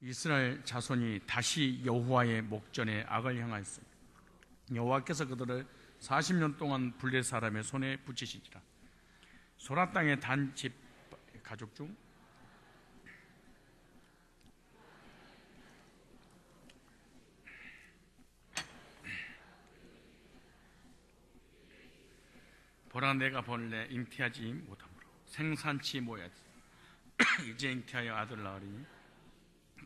이스라엘 자손이 다시 여호와의 목전에 악을 향하였습니다. 여호와께서 그들을 40년 동안 블레 사람의 손에 붙이시니라. 소라 땅의 단 집 가족 중 보라, 내가 본래 잉태하지 못하므로 생산치 못하였으니 이제 잉태하여 아들 낳으리니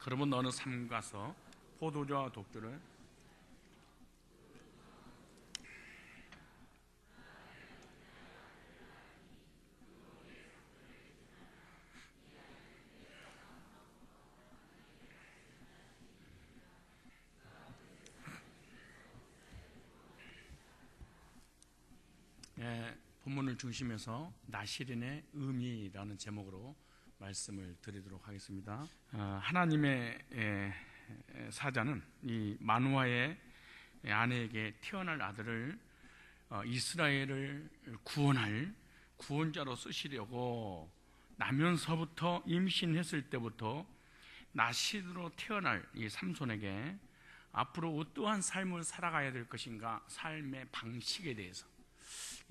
그러면 너는 삼가서 포도주와 독주를 본문을 중심해서 나시린의 의미라는 제목으로 말씀을 드리도록 하겠습니다. 하나님의 사자는 이 마누아의 아내에게 태어날 아들을 이스라엘을 구원할 구원자로 쓰시려고 나면서부터 임신했을 때부터 나시린으로 태어날 이 삼손에게 앞으로 어떠한 삶을 살아가야 될 것인가, 삶의 방식에 대해서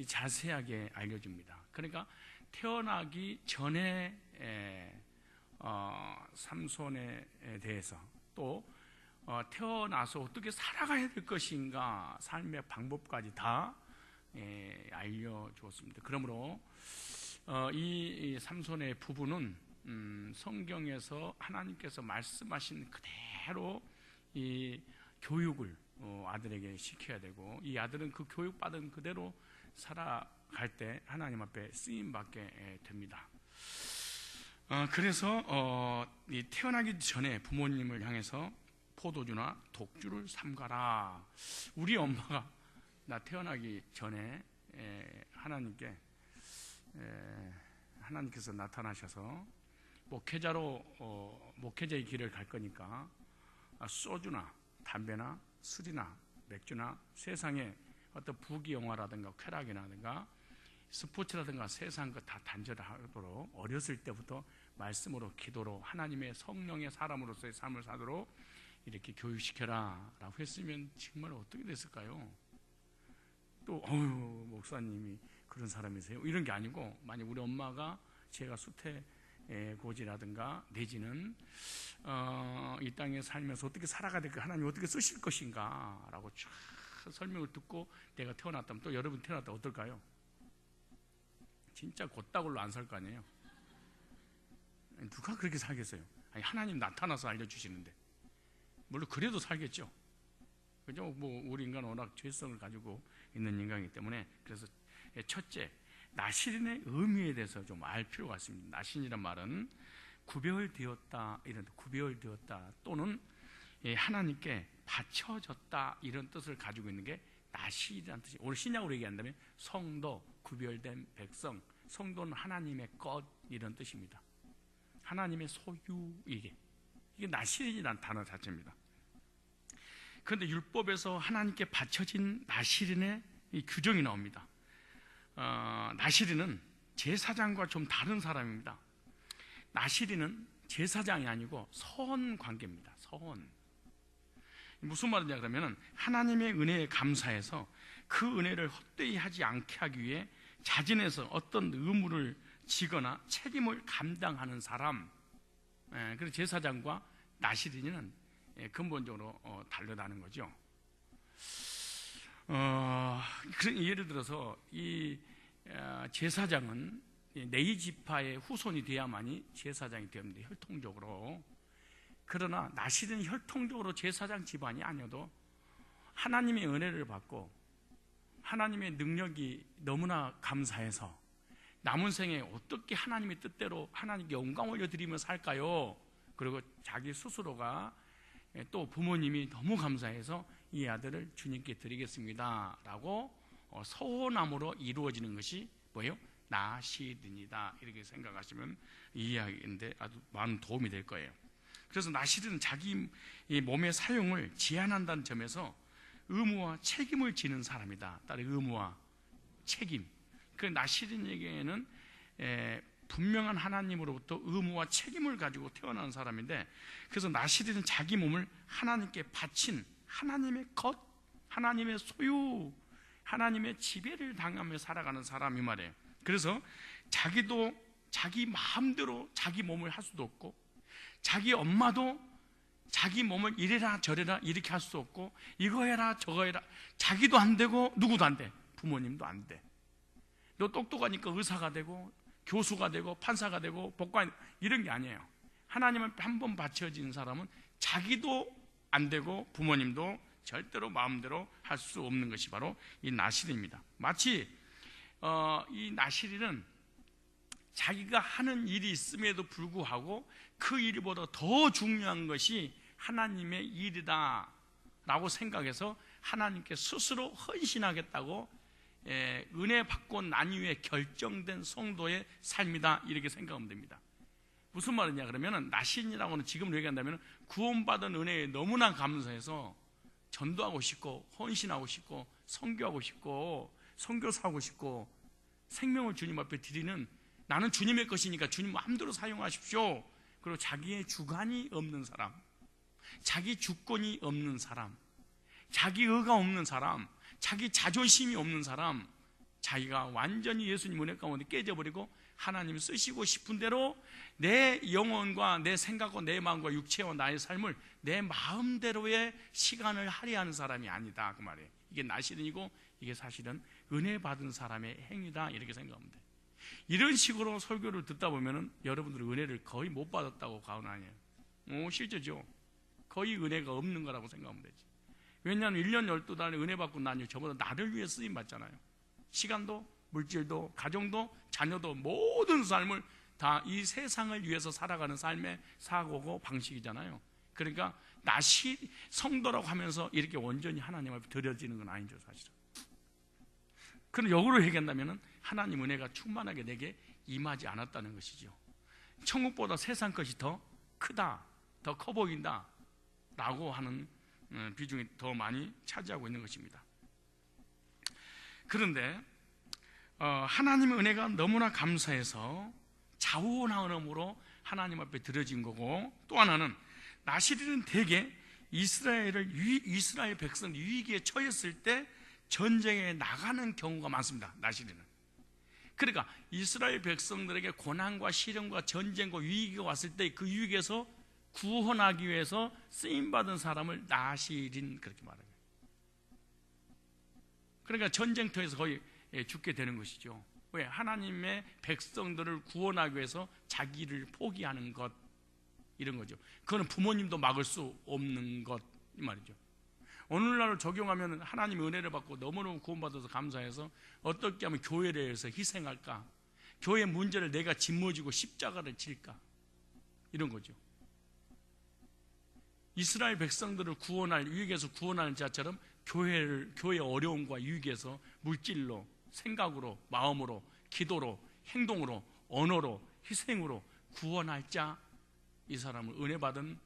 자세하게 알려줍니다. 그러니까 태어나기 전에 삼손에 대해서 또 태어나서 어떻게 살아가야 될 것인가, 삶의 방법까지 다 알려주었습니다. 그러므로 이 삼손의 부부는 성경에서 하나님께서 말씀하신 그대로 이 교육을 아들에게 시켜야 되고, 이 아들은 그 교육받은 그대로 살아갈 때 하나님 앞에 쓰임받게 됩니다. 그래서 이 태어나기 전에 부모님을 향해서 포도주나 독주를 삼가라. 우리 엄마가 나 태어나기 전에 하나님께서 나타나셔서 목회자의 길을 갈 거니까 소주나 담배나 술이나 맥주나 세상에 어떤 부귀영화라든가 쾌락이라든가 스포츠라든가 세상 것 다 단절하도록 어렸을 때부터 말씀으로 기도로 하나님의 성령의 사람으로서의 삶을 사도록 이렇게 교육시켜라 라고 했으면 정말 어떻게 됐을까요? 또 목사님이 그런 사람이세요? 이런 게 아니고, 만약 우리 엄마가 제가 수태고지라든가 내지는 이 땅에 살면서 어떻게 살아가야 될까, 하나님이 어떻게 쓰실 것인가 라고 쫙 설명을 듣고 내가 태어났다면, 또 여러분 태어났다면 어떨까요? 진짜 곧다굴로 안 살 거 아니에요? 누가 그렇게 살겠어요? 아니, 하나님 나타나서 알려주시는데 물론 그래도 살겠죠. 그죠? 우리 인간은 워낙 죄성을 가지고 있는 인간이기 때문에. 그래서 첫째, 나시린의 의미에 대해서 좀 알 필요가 있습니다. 나시린이란 말은 구별되었다, 이런 구별되었다 또는 하나님께 바쳐졌다, 이런 뜻을 가지고 있는 게 나시린이라는 뜻이. 오늘 신약으로 얘기한다면 성도, 구별된 백성, 성도는 하나님의 것, 이런 뜻입니다. 하나님의 소유, 이게 나시린이라는 단어 자체입니다. 그런데 율법에서 하나님께 바쳐진 나시린의 이 규정이 나옵니다. 나시린은 제사장과 좀 다른 사람입니다. 나시린은 제사장이 아니고 선 관계입니다. 선. 무슨 말이냐 그러면, 하나님의 은혜에 감사해서 그 은혜를 헛되이 하지 않게 하기 위해 자진해서 어떤 의무를 지거나 책임을 감당하는 사람. 그래서 제사장과 나시린은 근본적으로 다르다는 거죠. 예를 들어서 이 제사장은 레위 지파의 후손이 돼야만이 제사장이 됩니다, 혈통적으로. 그러나 나시린은 혈통적으로 제사장 집안이 아니어도 하나님의 은혜를 받고 하나님의 능력이 너무나 감사해서 남은 생에 어떻게 하나님의 뜻대로 하나님께 영광 올려드리며 살까요? 그리고 자기 스스로가 또 부모님이 너무 감사해서 이 아들을 주님께 드리겠습니다 라고 서원함으로 이루어지는 것이 뭐예요? 나시린이다, 이렇게 생각하시면 이해하기인데 아주 많은 도움이 될 거예요. 그래서 나시린은 자기 몸의 사용을 제한한다는 점에서 의무와 책임을 지는 사람이다. 따로 의무와 책임. 그 나시린에게는 분명한 하나님으로부터 의무와 책임을 가지고 태어난 사람인데, 그래서 나시린은 자기 몸을 하나님께 바친 하나님의 것, 하나님의 소유, 하나님의 지배를 당하며 살아가는 사람이 말이에요. 그래서 자기도 자기 마음대로 자기 몸을 할 수도 없고, 자기 엄마도 자기 몸을 이래라 저래라 이렇게 할 수 없고, 이거 해라 저거 해라, 자기도 안 되고 누구도 안 돼. 부모님도 안 돼. 너 똑똑하니까 의사가 되고 교수가 되고 판사가 되고 법관, 이런 게 아니에요. 하나님 앞에 한 번 바쳐진 사람은 자기도 안 되고 부모님도 절대로 마음대로 할 수 없는 것이 바로 이 나시린입니다. 마치 이 나시린은 자기가 하는 일이 있음에도 불구하고 그 일보다 더 중요한 것이 하나님의 일이다 라고 생각해서 하나님께 스스로 헌신하겠다고 은혜 받고 난 이후에 결정된 성도의 삶이다, 이렇게 생각하면 됩니다. 무슨 말이냐 그러면, 나신이라고는 지금 얘기한다면 구원받은 은혜에 너무나 감사해서 전도하고 싶고 헌신하고 싶고 선교하고 싶고 선교사하고 싶고 생명을 주님 앞에 드리는, 나는 주님의 것이니까 주님 마음대로 사용하십시오, 그리고 자기의 주관이 없는 사람, 자기 주권이 없는 사람, 자기 의가 없는 사람, 자기 자존심이 없는 사람, 자기가 완전히 예수님 은혜 가운데 깨져버리고 하나님 쓰시고 싶은 대로 내 영혼과 내 생각과 내 마음과 육체와 나의 삶을 내 마음대로의 시간을 할애하는 사람이 아니다, 그 말이에요. 이게 나시린이고 이게 사실은 은혜 받은 사람의 행위다, 이렇게 생각하면 돼요. 이런 식으로 설교를 듣다 보면은 여러분들은 은혜를 거의 못 받았다고 가언 아니에요. 실제죠. 거의 은혜가 없는 거라고 생각하면 되지. 왜냐하면 1년 12달에 은혜 받고 난 이후 저보다 나를 위해 쓰임 받잖아요. 시간도 물질도 가정도 자녀도 모든 삶을 다 이 세상을 위해서 살아가는 삶의 사고고 방식이잖아요. 그러니까 성도라고 하면서 이렇게 온전히 하나님 앞에 드려지는 건 아니죠, 사실은. 그럼 역으로 얘기한다면 하나님 은혜가 충만하게 내게 임하지 않았다는 것이죠. 천국보다 세상 것이 더 크다, 더 커 보인다 라고 하는 비중이 더 많이 차지하고 있는 것입니다. 그런데 하나님의 은혜가 너무나 감사해서 자원하음으로 하나님 앞에 드려진 거고, 또 하나는 나시린은 대개 이스라엘 백성 위기에 처했을 때 전쟁에 나가는 경우가 많습니다. 나시린은. 그러니까 이스라엘 백성들에게 고난과 시련과 전쟁과 위기가 왔을 때 그 위기에서 구원하기 위해서 쓰임받은 사람을 나시린, 그렇게 말해요. 그러니까 전쟁터에서 거의 죽게 되는 것이죠. 왜? 하나님의 백성들을 구원하기 위해서 자기를 포기하는 것, 이런 거죠. 그거는 부모님도 막을 수 없는 것, 이 말이죠. 오늘날을 적용하면 하나님의 은혜를 받고 너무너무 구원받아서 감사해서 어떻게 하면 교회를 위해서 희생할까, 교회 문제를 내가 짊어지고 십자가를 질까, 이런 거죠. 이스라엘 백성들을 구원할, 위기에서 구원하는 자처럼 교회의 어려움과 위기에서 물질로, 생각으로, 마음으로, 기도로, 행동으로, 언어로, 희생으로 구원할 자, 이 사람을 은혜 받은,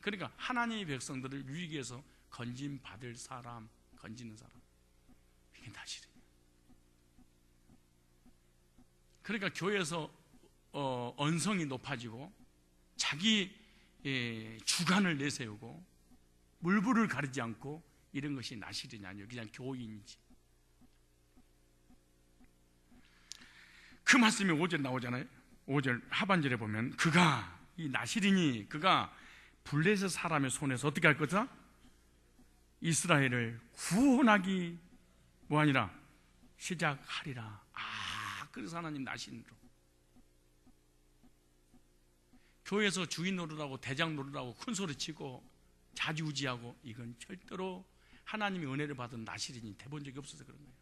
그러니까 하나님의 백성들을 위기에서 건짐받을 사람, 건지는 사람, 이게 나시린이에요. 그러니까 교회에서 언성이 높아지고 자기 주관을 내세우고 물불을 가리지 않고 이런 것이 나시린이 아니에요. 그냥 교인이지. 그 말씀이 5절 나오잖아요. 5절 하반절에 보면 이 나시린이 블레셋 사람의 손에서 어떻게 할 거다? 이스라엘을 구원하기 뭐하니라? 시작하리라. 그래서 하나님 나시린으로 교회에서 주인 노릇하고 대장 노릇하고 큰소리치고 자지우지하고, 이건 절대로 하나님의 은혜를 받은 나시린이 돼본 적이 없어서 그런 거예요.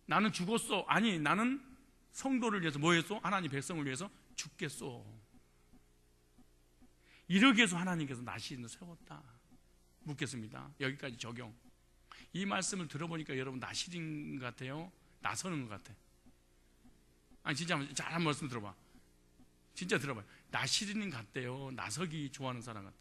나는 죽었어. 아니, 나는 성도를 위해서 뭐 했어? 하나님 백성을 위해서 죽겠어. 이러기 위해서 하나님께서 나시린을 세웠다. 묻겠습니다. 여기까지 적용. 이 말씀을 들어보니까 여러분 나시린 것 같아요? 나서는 것 같아? 아니, 진짜 한 말씀 들어봐. 진짜 들어봐요. 나시린 같대요? 나서기 좋아하는 사람 같아?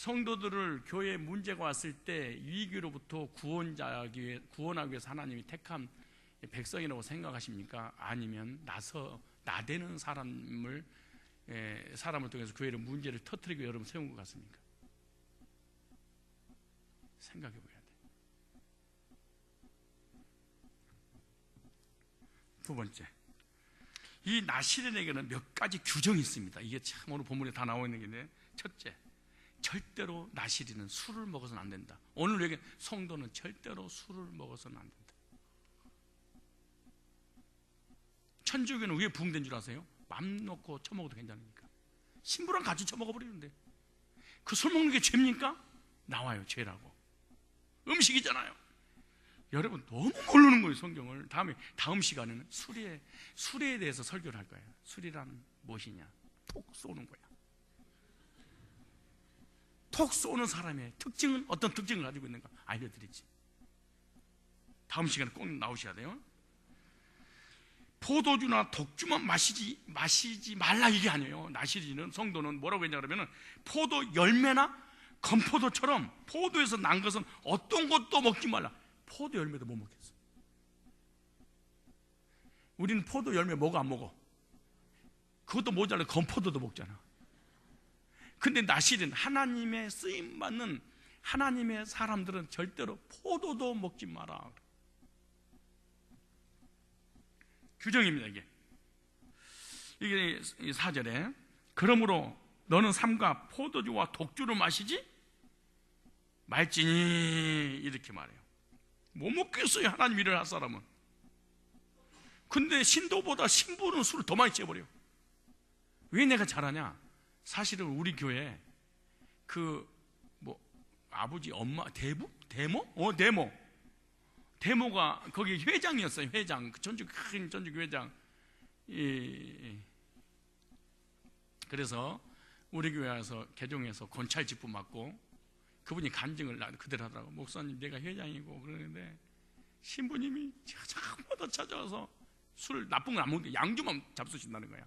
성도들을 교회에 문제가 왔을 때 위기로부터 구원하기 위해서 하나님이 택한 백성이라고 생각하십니까? 아니면 나대는 사람을 통해서 교회의 문제를 터뜨리고 여러분 세운 것 같습니까? 생각해 봐야 돼. 두 번째, 이 나시린에게는 몇 가지 규정이 있습니다. 이게 참 오늘 본문에 다 나와 있는 게인데, 첫째, 절대로 나시린은 술을 먹어서는 안 된다. 오늘 여기 성도는 절대로 술을 먹어서는 안 된다. 천주교는 왜 부흥된 줄 아세요? 맘 놓고 처먹어도 괜찮으니까. 신부랑 같이 처먹어 버리는데 그 술 먹는 게 죄입니까? 나와요, 죄라고. 음식이잖아요. 여러분 너무 모르는 거예요, 성경을. 다음 시간에는 술에 대해서 설교를 할 거예요. 술이란 무엇이냐? 톡 쏘는 거야. 톡 쏘는 사람의 특징은 어떤 특징을 가지고 있는가 알려드리지. 다음 시간에 꼭 나오셔야 돼요. 포도주나 독주만 마시지 말라 이게 아니에요. 나시린은, 성도는 뭐라고 했냐 그러면 포도 열매나 건포도처럼 포도에서 난 것은 어떤 것도 먹지 말라. 포도 열매도 못 먹겠어. 우리는 포도 열매 먹어 안 먹어? 그것도 모자라 건포도도 먹잖아. 근데 나시린, 하나님의 쓰임받는 하나님의 사람들은 절대로 포도도 먹지 마라. 규정입니다. 이게 4절에 그러므로 너는 삼가 포도주와 독주를 마시지 말지니 이렇게 말해요. 못 먹겠어요, 하나님 일을 할 사람은. 근데 신도보다 신부는 술을 더 많이 취해버려요. 왜 내가 잘하냐? 사실은 우리 교회 아버지 엄마 데모가 거기 회장이었어요. 회장, 큰 전주교 회장. 그래서 우리 교회 와서 개종해서 권찰 직분 맡고 그분이 간증을 그대로 하더라고. 목사님, 내가 회장이고 그러는데 신부님이 자꾸마다 찾아와서 술 나쁜 건 안 먹는데 양주만 잡수신다는 거야.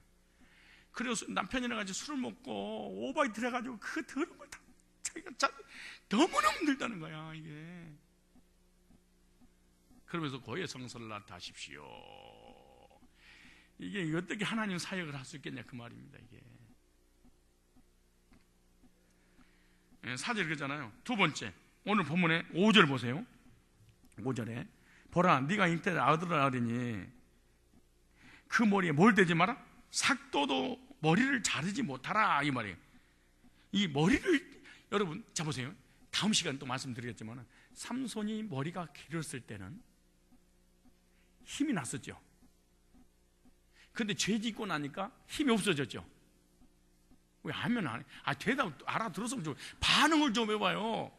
그래서 남편이랑 같이 술을 먹고 오바이트를 해가지고 그 더러운 걸 다 자기가 너무너무 힘들다는 거야, 이게. 그러면서 고의 성서를 나타하십시오. 이게 어떻게 하나님 사역을 할 수 있겠냐 그 말입니다. 이게 4절 그러잖아요. 두 번째, 오늘 본문에 5절 보세요. 5절에 보라, 네가 잉태된 아들을 낳으리니 그 머리에 뭘 대지 마라? 삭도도 머리를 자르지 못하라, 이 말이에요. 이 머리를 여러분 자 보세요. 다음 시간에 또 말씀드리겠지만 삼손이 머리가 길었을 때는 힘이 났었죠. 근데 죄 짓고 나니까 힘이 없어졌죠. 왜 하면 안 해? 대답 알아들었으면 좀 반응을 좀 해봐요.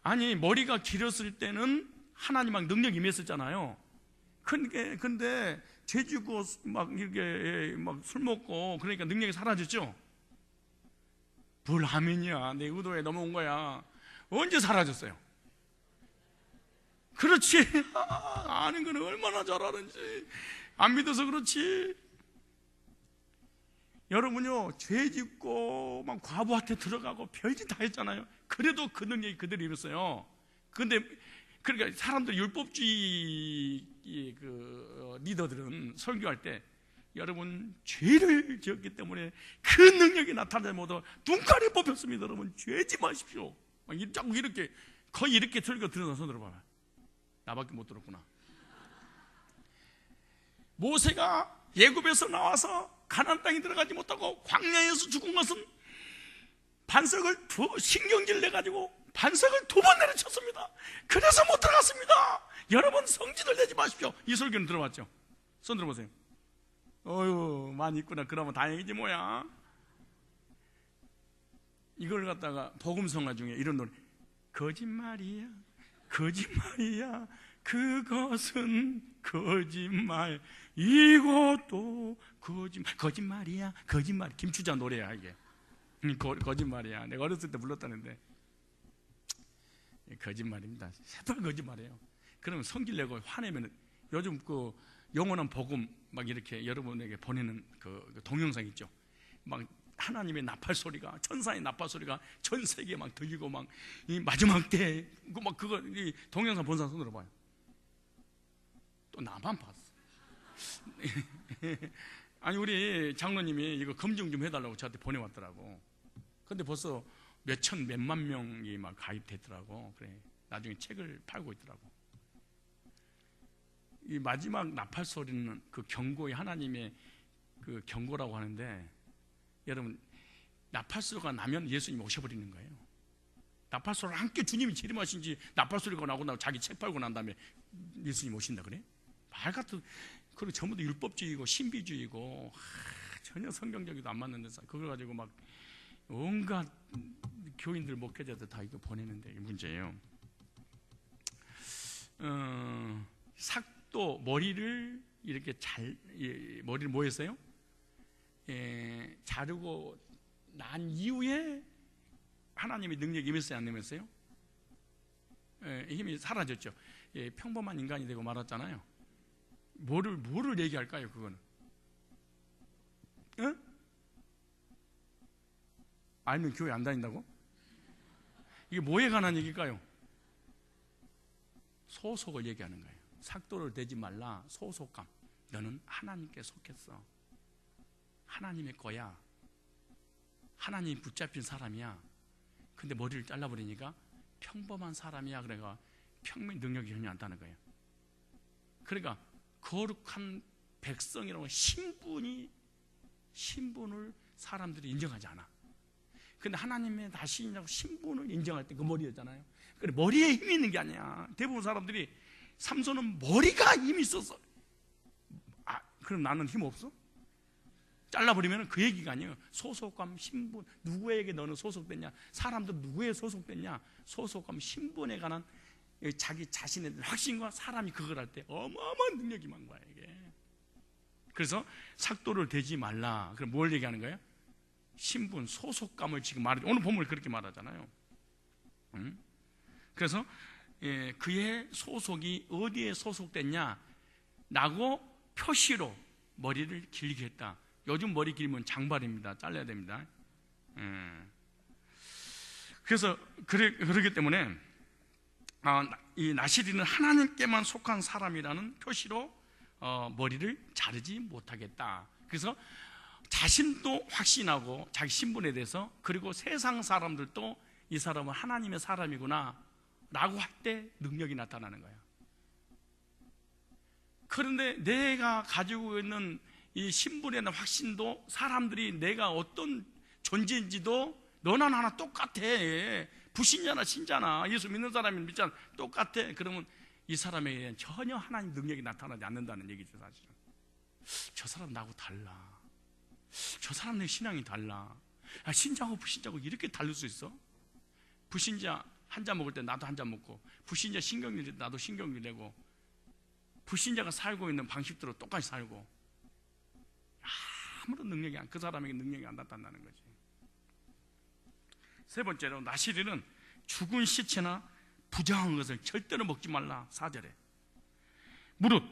아니, 머리가 길었을 때는 하나님만 능력이 임했었잖아요. 근데 죄 짓고 막 이렇게 막 술 먹고 그러니까 능력이 사라졌죠. 불하민이야, 내 의도에 넘어온 거야. 언제 사라졌어요? 그렇지. 아는 거는 얼마나 잘 아는지. 안 믿어서 그렇지. 여러분요, 죄 짓고 막 과부한테 들어가고 별짓 다 했잖아요. 그래도 그 능력이 그대로 임했어요. 근데 그러니까 사람들 율법주의 리더들은 설교할 때 여러분 죄를 지었기 때문에 그 능력이 나타나지 못하고 눈깔이 뽑혔습니다. 여러분 죄지 마십시오. 자꾸 이렇게 거의 이렇게 설교 들어서 손 들어봐요. 나밖에 못 들었구나. 모세가 애굽에서 나와서 가나안 땅에 들어가지 못하고 광야에서 죽은 것은 신경질 내가지고 반석을 2번 내려쳤습니다. 그래서 못 들어갔습니다. 여러분 성질을 내지 마십시오. 이 설교는 들어봤죠? 손 들어보세요. 어휴, 많이 있구나. 그러면 다행이지 뭐야. 이걸 갖다가 복음성가 중에 이런 노래, 거짓말이야, 거짓말이야, 그것은 거짓말, 이것도 거짓말이야, 거짓말. 김추자 노래야 이게. 거짓말이야. 내가 어렸을 때 불렀다는데 거짓말입니다. 새빨 거짓말이에요. 그러면 성질 내고 화내면 요즘 영원한 복음 막 이렇게 여러분에게 보내는 그 동영상 있죠. 막 하나님의 나팔 소리가, 천사의 나팔 소리가 전 세계에 막 들리고, 막 이 마지막 때 막 그거 이 동영상 본 사람 손들어 봐요. 또 나만 봤어. 아니 우리 장로님이 이거 검증 좀 해달라고 저한테 보내왔더라고. 근데 벌써 몇만 명이 막 가입됐더라고. 그래, 나중에 책을 팔고 있더라고. 이 마지막 나팔 소리는 그 경고의 하나님의 그 경고라고 하는데, 여러분 나팔 소리가 나면 예수님이 오셔버리는 거예요. 나팔 소리를 함께 주님이 재림하신지 나팔 소리가 나고 자기 책 팔고 난 다음에 예수님 오신다 그래? 말 같은, 그리고 전부 다 율법주의고 신비주의고 전혀 성경적이도 안 맞는 데서 그걸 가지고 막 온갖 교인들 목회자들 다 이거 보내는데 이게 문제예요. 삭도 머리를 이렇게 머리를 뭐 했어요? 자르고 난 이후에 하나님의 능력이 임했어요, 안 임했어요? 힘이 사라졌죠. 평범한 인간이 되고 말았잖아요. 뭐를 얘기할까요, 그거는? 알면 교회 안 다닌다고? 이게 뭐에 관한 얘기일까요? 소속을 얘기하는 거예요. 삭도를 대지 말라, 소속감. 너는 하나님께 속했어. 하나님의 거야. 하나님 붙잡힌 사람이야. 근데 머리를 잘라버리니까 평범한 사람이야. 그러니까 평민 능력이 전혀 안 나는 거예요. 그러니까 거룩한 백성이라고 신분을 사람들이 인정하지 않아. 근데 하나님의 다시인이라고 신분을 인정할 때 그 머리였잖아요. 그래, 머리에 힘이 있는 게 아니야. 대부분 사람들이 삼손은 머리가 힘이 있어서, 그럼 나는 힘 없어? 잘라버리면 그 얘기가 아니에요. 소속감, 신분, 누구에게 너는 소속됐냐, 사람들 누구에 소속됐냐, 소속감, 신분에 관한 자기 자신의 확신과 사람이 그걸 할 때 어마어마한 능력이 많은 거야 이게. 그래서 삭도를 대지 말라. 그럼 뭘 얘기하는 거예요? 신분, 소속감을 지금 말하죠. 오늘 본문을 그렇게 말하잖아요. 그래서 그의 소속이 어디에 소속됐냐 라고 표시로 머리를 길게 했다. 요즘 머리 길면 장발입니다. 잘라야 됩니다. 그래서 그렇기 때문에 이 나시리는 하나님께만 속한 사람이라는 표시로 머리를 자르지 못하겠다. 그래서 자신도 확신하고 자기 신분에 대해서, 그리고 세상 사람들도 이 사람은 하나님의 사람이구나 라고 할 때 능력이 나타나는 거야. 그런데 내가 가지고 있는 이 신분에 대한 확신도, 사람들이 내가 어떤 존재인지도 너나 나나 똑같아. 불신자나 신자나 예수 믿는 사람이 믿잖아, 똑같아. 그러면 이 사람에 대한 전혀 하나님 능력이 나타나지 않는다는 얘기죠. 사실은 저 사람 나하고 달라, 저 사람 내 신앙이 달라. 신자하고 불신자하고 이렇게 다를 수 있어? 불신자 한 잔 먹을 때 나도 한 잔 먹고, 불신자 신경질 낼 때 나도 신경질 내고, 불신자가 살고 있는 방식대로 똑같이 살고, 아무런 능력이 그 사람에게 능력이 안 나타난다는 거지. 세 번째로, 나시리는 죽은 시체나 부정한 것을 절대로 먹지 말라. 4절에 무릇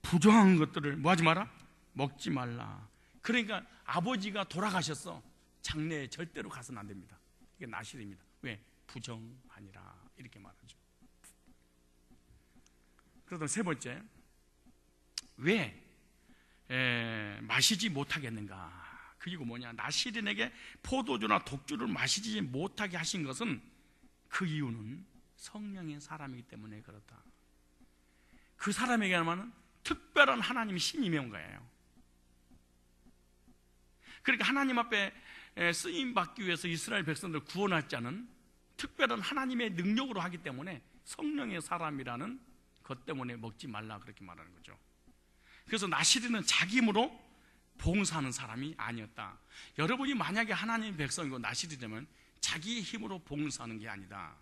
부정한 것들을 뭐 하지 마라? 먹지 말라. 그러니까 아버지가 돌아가셨어. 장례에 절대로 가서는 안 됩니다. 이게 나시리입니다. 왜? 부정하니라 이렇게 말하죠. 그러다 세 번째, 왜 마시지 못하겠는가? 그리고 뭐냐? 나시린에게 포도주나 독주를 마시지 못하게 하신 것은, 그 이유는 성령의 사람이기 때문에 그렇다. 그 사람에게만 특별한 하나님의 신이 임한 거예요. 그러니까 하나님 앞에 쓰임 받기 위해서 이스라엘 백성들을 구원할 자는 특별한 하나님의 능력으로 하기 때문에 성령의 사람이라는 것 때문에 먹지 말라 그렇게 말하는 거죠. 그래서 나시리는 자기 힘으로 봉사하는 사람이 아니었다. 여러분이 만약에 하나님의 백성이고 나시리라면 자기 힘으로 봉사하는 게 아니다.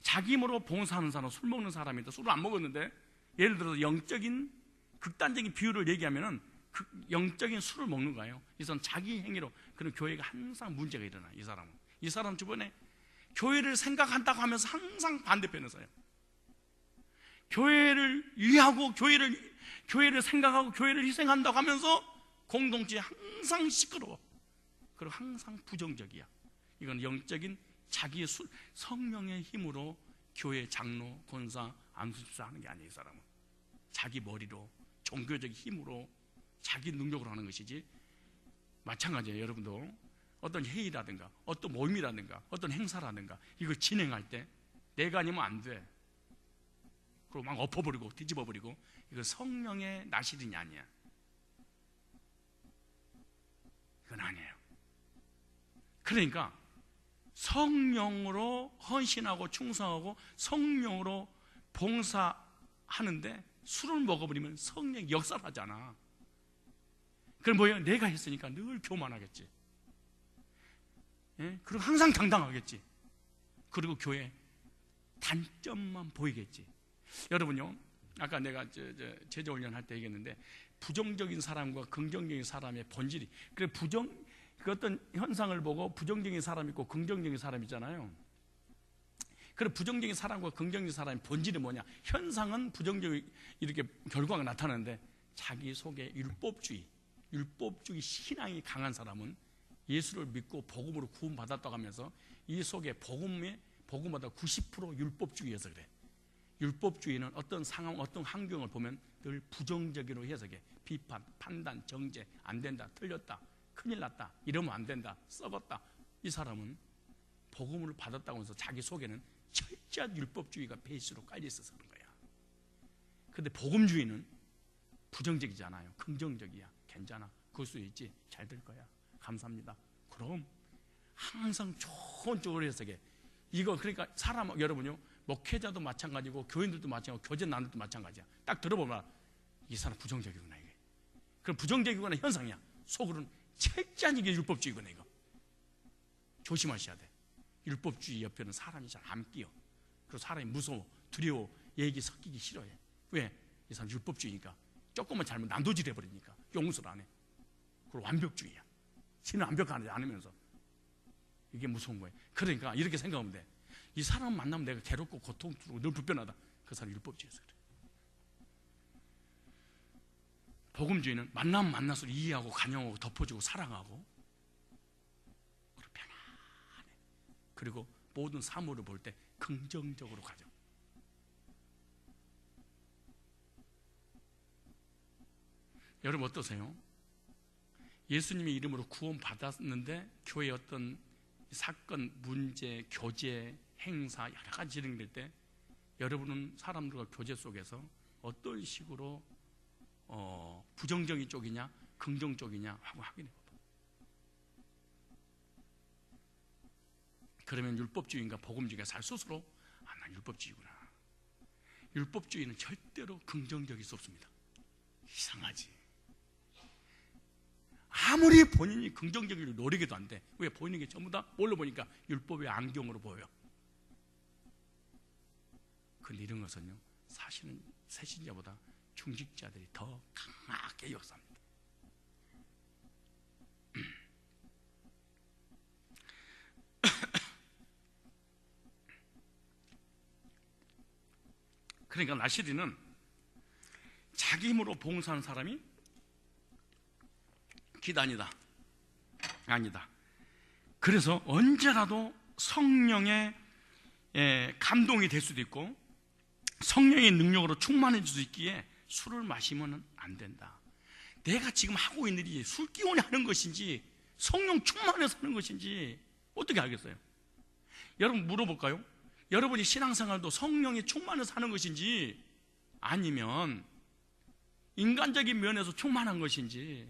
자기 힘으로 봉사하는 사람은 술 먹는 사람인데, 술을 안 먹었는데 예를 들어서 영적인 극단적인 비유를 얘기하면은 영적인 술을 먹는 거예요. 이 사람 자기 행위로. 그런 교회가 항상 문제가 일어나. 이 사람 주변에 교회를 생각한다고 하면서 항상 반대편에 서요. 교회를 위하고 교회를 생각하고 교회를 희생한다고 하면서 공동체에 항상 시끄러워. 그리고 항상 부정적이야. 이건 영적인 자기의 성령의 힘으로 교회 장로, 권사, 안수집사 하는 게 아니에요. 이 사람은 자기 머리로, 종교적 힘으로, 자기 능력으로 하는 것이지. 마찬가지예요. 여러분도 어떤 회의라든가 어떤 모임이라든가 어떤 행사라든가 이걸 진행할 때 내가 아니면 안 돼. 그리고 막 엎어버리고 뒤집어버리고, 이거 성령의 나시린이 아니야. 이건 아니에요. 그러니까 성령으로 헌신하고 충성하고 성령으로 봉사하는데 술을 먹어버리면 성령이 역사를 하잖아. 그럼 뭐예요? 내가 했으니까 늘 교만하겠지. 예? 그리고 항상 당당하겠지. 그리고 교회 단점만 보이겠지. 여러분요, 아까 내가 제자훈련 할 때 얘기했는데, 부정적인 사람과 긍정적인 사람의 본질이, 그래 그 어떤 현상을 보고 부정적인 사람이 있고 긍정적인 사람이 있잖아요. 그래 부정적인 사람과 긍정적인 사람의 본질이 뭐냐? 현상은 부정적인 이렇게 결과가 나타나는데, 자기 속에 율법주의 신앙이 강한 사람은 예수를 믿고 복음으로 구원받았다고 하면서 이 속에 복음보다 90% 율법주의여서 그래. 율법주의는 어떤 상황, 어떤 환경을 보면 늘 부정적으로 해석해. 비판, 판단, 정죄, 안 된다, 틀렸다, 큰일 났다, 이러면 안 된다, 썩었다. 이 사람은 복음을 받았다고 해서 자기 속에는 철저한 율법주의가 베이스로 깔려 있어서 그런 거야. 그런데 복음주의는 부정적이잖아요. 긍정적이야. 괜찮아, 그럴 수 있지, 잘 될 거야, 감사합니다. 그럼 항상 좋은 쪽으로 해석해. 이거 그러니까 사람, 여러분요, 목회자도 마찬가지고 교인들도 마찬가지고 교제난들도 마찬가지야. 딱 들어보면 이 사람 부정적이구나, 이게. 그럼 부정적이구나 현상이야. 속으로는 철저한 이게 율법주의구나, 이거. 조심하셔야 돼. 율법주의 옆에는 사람이 잘 안 끼어. 그리고 사람이 무서워, 두려워, 얘기 섞이기 싫어해. 왜? 이 사람 율법주의니까. 조금만 잘못 난도질 해버리니까 용서를 안 해. 그리고 완벽주의야. 신은 완벽하지 않으면서. 이게 무서운 거예요. 그러니까 이렇게 생각하면 돼. 이 사람 만나면 내가 괴롭고 고통스럽고 늘 불편하다. 그 사람 율법주의에서 그래. 복음주의는 만나면 만날수록 이해하고 관용하고 덮어주고 사랑하고, 그리고 편안해. 그리고 모든 사물을 볼 때 긍정적으로 가죠. 여러분 어떠세요? 예수님의 이름으로 구원 받았는데 교회에 어떤 사건, 문제, 교제, 행사 여러 가지 진행될 때 여러분은 사람들과 교제 속에서 어떤 식으로 부정적인 쪽이냐 긍정 쪽이냐 하고 확인해 봐. 그러면 율법주의인가 복음주의가 살 스스로 난 율법주의구나. 율법주의는 절대로 긍정적일 수 없습니다. 이상하지. 아무리 본인이 긍정적으로 노력해도 안 돼. 왜? 보이는 게 전부 다 뭘로 보니까 율법의 안경으로 보여요. 근데 이런 것은요, 사실은 새신자보다 중직자들이 더 강하게 역사합니다. 그러니까 나시리는 자기 힘으로 봉사하는 사람이 기단이다. 아니다. 그래서 언제라도 성령의 감동이 될 수도 있고 성령의 능력으로 충만해질 수 있기에 술을 마시면 안 된다. 내가 지금 하고 있는 일이 술 기운이 하는 것인지 성령 충만해서 하는 것인지 어떻게 알겠어요? 여러분 물어볼까요? 여러분이 신앙생활도 성령이 충만해서 하는 것인지 아니면 인간적인 면에서 충만한 것인지,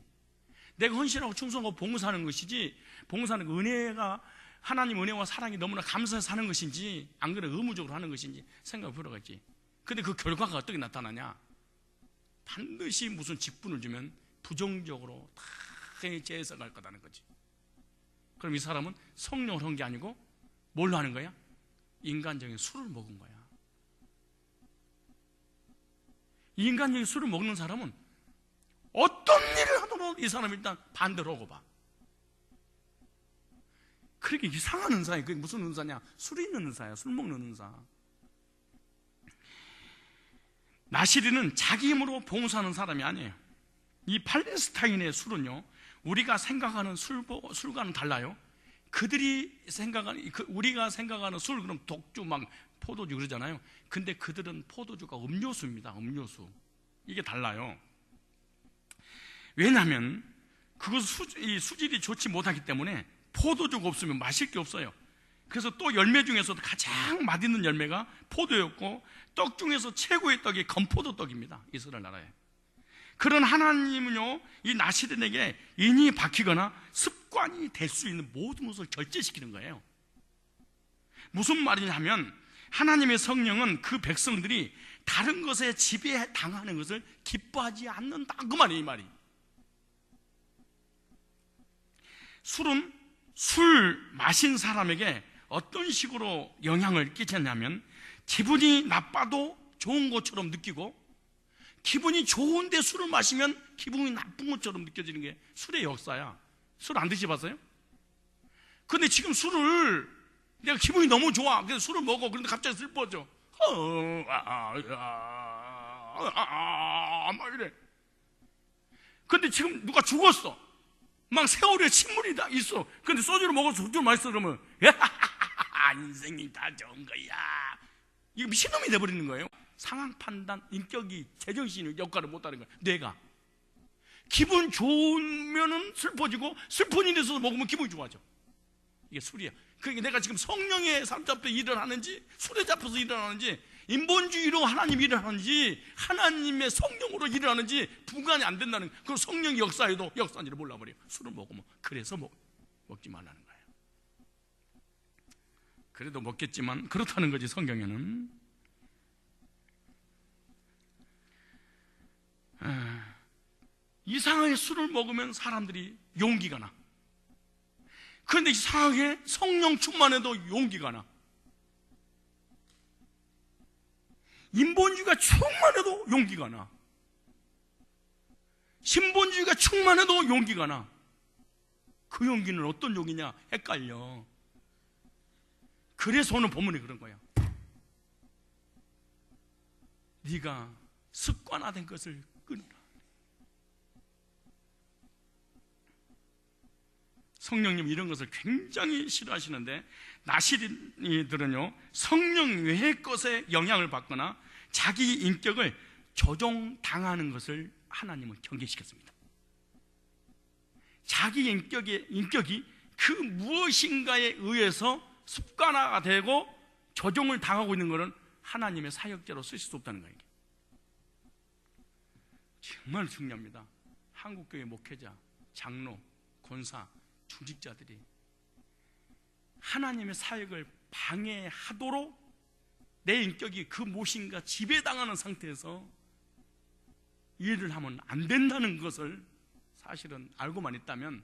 내가 헌신하고 충성하고 봉사하는 것이지, 봉사는 은혜가, 하나님 은혜와 사랑이 너무나 감사해서 하는 것인지, 안 그래 의무적으로 하는 것인지 생각해 보라겠지. 근데 그 결과가 어떻게 나타나냐? 반드시 무슨 직분을 주면 부정적으로 다 재해석할 거다는 거지. 그럼 이 사람은 성령을 한 게 아니고 뭘로 하는 거야? 인간적인 술을 먹은 거야. 인간적인 술을 먹는 사람은 어떤 일을 하더라도 이 사람은 일단 반대로 하고 봐. 그렇게 이상한 은사예요. 그게 무슨 은사냐? 술 있는 은사야. 술 먹는 은사. 나시리는 자기 힘으로 봉사하는 사람이 아니에요. 이 팔레스타인의 술은요, 우리가 생각하는 술과는 달라요. 우리가 생각하는 술, 그럼 독주, 막 포도주 그러잖아요. 근데 그들은 포도주가 음료수입니다. 음료수. 이게 달라요. 왜냐하면 이 수질이 좋지 못하기 때문에 포도주가 없으면 마실 게 없어요. 그래서 또 열매 중에서도 가장 맛있는 열매가 포도였고, 떡 중에서 최고의 떡이 건포도떡입니다. 이스라엘 나라에. 그런 하나님은요, 이 나시린에게 인이 박히거나 습관이 될 수 있는 모든 것을 절제시키는 거예요. 무슨 말이냐면, 하나님의 성령은 그 백성들이 다른 것에 지배당하는 것을 기뻐하지 않는다, 그 말이에요. 이 말이. 술은 술 마신 사람에게 어떤 식으로 영향을 끼쳤냐면, 기분이 나빠도 좋은 것처럼 느끼고, 기분이 좋은데 술을 마시면 기분이 나쁜 것처럼 느껴지는 게 술의 역사야. 술 안 드셔봤어요? 근데 지금 술을, 내가 기분이 너무 좋아, 그래서 술을 먹어. 그런데 갑자기 슬퍼져. 막 이래. 근데 지금 누가 죽었어. 막 세월에 침물이 다 있어. 근데 소주를 먹어서 소주를 마셨어. 그러면 인생이 다 좋은 거야. 이거 미친놈이 돼버리는 거예요. 상황 판단, 인격이 제정신의 역할을 못하는 거예요. 뇌가. 기분 좋으면은 슬퍼지고, 슬픈 일에 있어서 먹으면 기분이 좋아져. 이게 술이야. 그러니까 내가 지금 성령의 삶 잡혀 일을 하는지, 술에 잡혀서 일을 하는지, 인본주의로 하나님 일을 하는지, 하나님의 성령으로 일을 하는지 분간이 안 된다는, 그 성령의 역사에도 역사인지를 몰라버려요. 술을 먹으면. 그래서 먹지 말라는 거예요. 그래도 먹겠지만 그렇다는 거지. 성경에는 이상하게 술을 먹으면 사람들이 용기가 나. 그런데 이상하게 성령 충만해도 용기가 나. 인본주의가 충만해도 용기가 나. 신본주의가 충만해도 용기가 나. 그 용기는 어떤 용기냐? 헷갈려. 그래서 오늘 본문이 그런 거야. 네가 습관화된 것을 끊으라. 성령님 이런 것을 굉장히 싫어하시는데, 나시린이들은요, 성령 외의 것에 영향을 받거나 자기 인격을 조종당하는 것을 하나님은 경계시켰습니다. 자기 인격이 그 무엇인가에 의해서 습관화가 되고 조종을 당하고 있는 것은 하나님의 사역자로 쓰실 수 없다는 거예요. 정말 중요합니다. 한국교회 목회자, 장로, 권사, 중직자들이 하나님의 사역을 방해하도록 내 인격이 그 무엇인가 지배당하는 상태에서 일을 하면 안 된다는 것을 사실은 알고만 있다면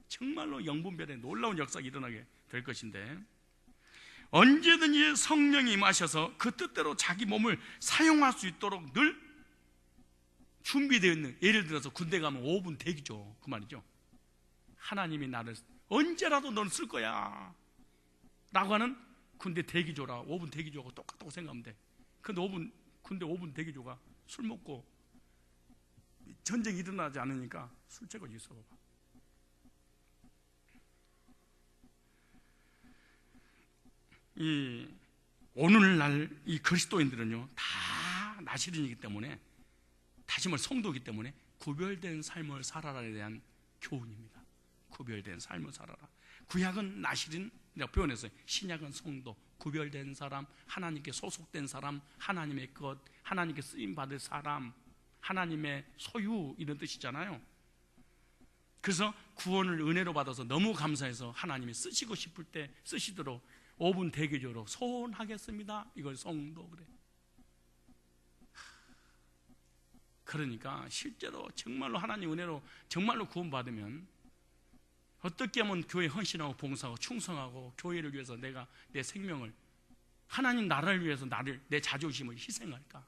정말로 영분별의 놀라운 역사가 일어나게 될 것인데, 언제든지 성령이 임하셔서 그 뜻대로 자기 몸을 사용할 수 있도록 늘 준비되어 있는, 예를 들어서 군대 가면 5분 대기죠, 그 말이죠. 하나님이 나를 언제라도 넌 쓸 거야 라고 하는 군대 대기조라 5분 대기조하고 똑같다고 생각하면 돼. 근데 군대 5분 대기조가 술 먹고 전쟁이 일어나지 않으니까 술책을 있어 봐봐. 이 오늘날 이 그리스도인들은요, 다 나시린이기 때문에, 다시 말해 성도이기 때문에 구별된 삶을 살아라에 대한 교훈입니다. 구별된 삶을 살아라. 구약은 나시린이라고 표현했어요. 신약은 성도, 구별된 사람, 하나님께 소속된 사람, 하나님의 것, 하나님께 쓰임받을 사람, 하나님의 소유, 이런 뜻이잖아요. 그래서 구원을 은혜로 받아서 너무 감사해서 하나님이 쓰시고 싶을 때 쓰시도록 5분 대기조로 소원하겠습니다. 이걸 성도 그래. 그러니까 실제로 정말로 하나님 은혜로 정말로 구원받으면 어떻게 하면 교회에 헌신하고 봉사하고 충성하고 교회를 위해서 내가 내 생명을, 하나님 나라를 위해서 내 자존심을 희생할까?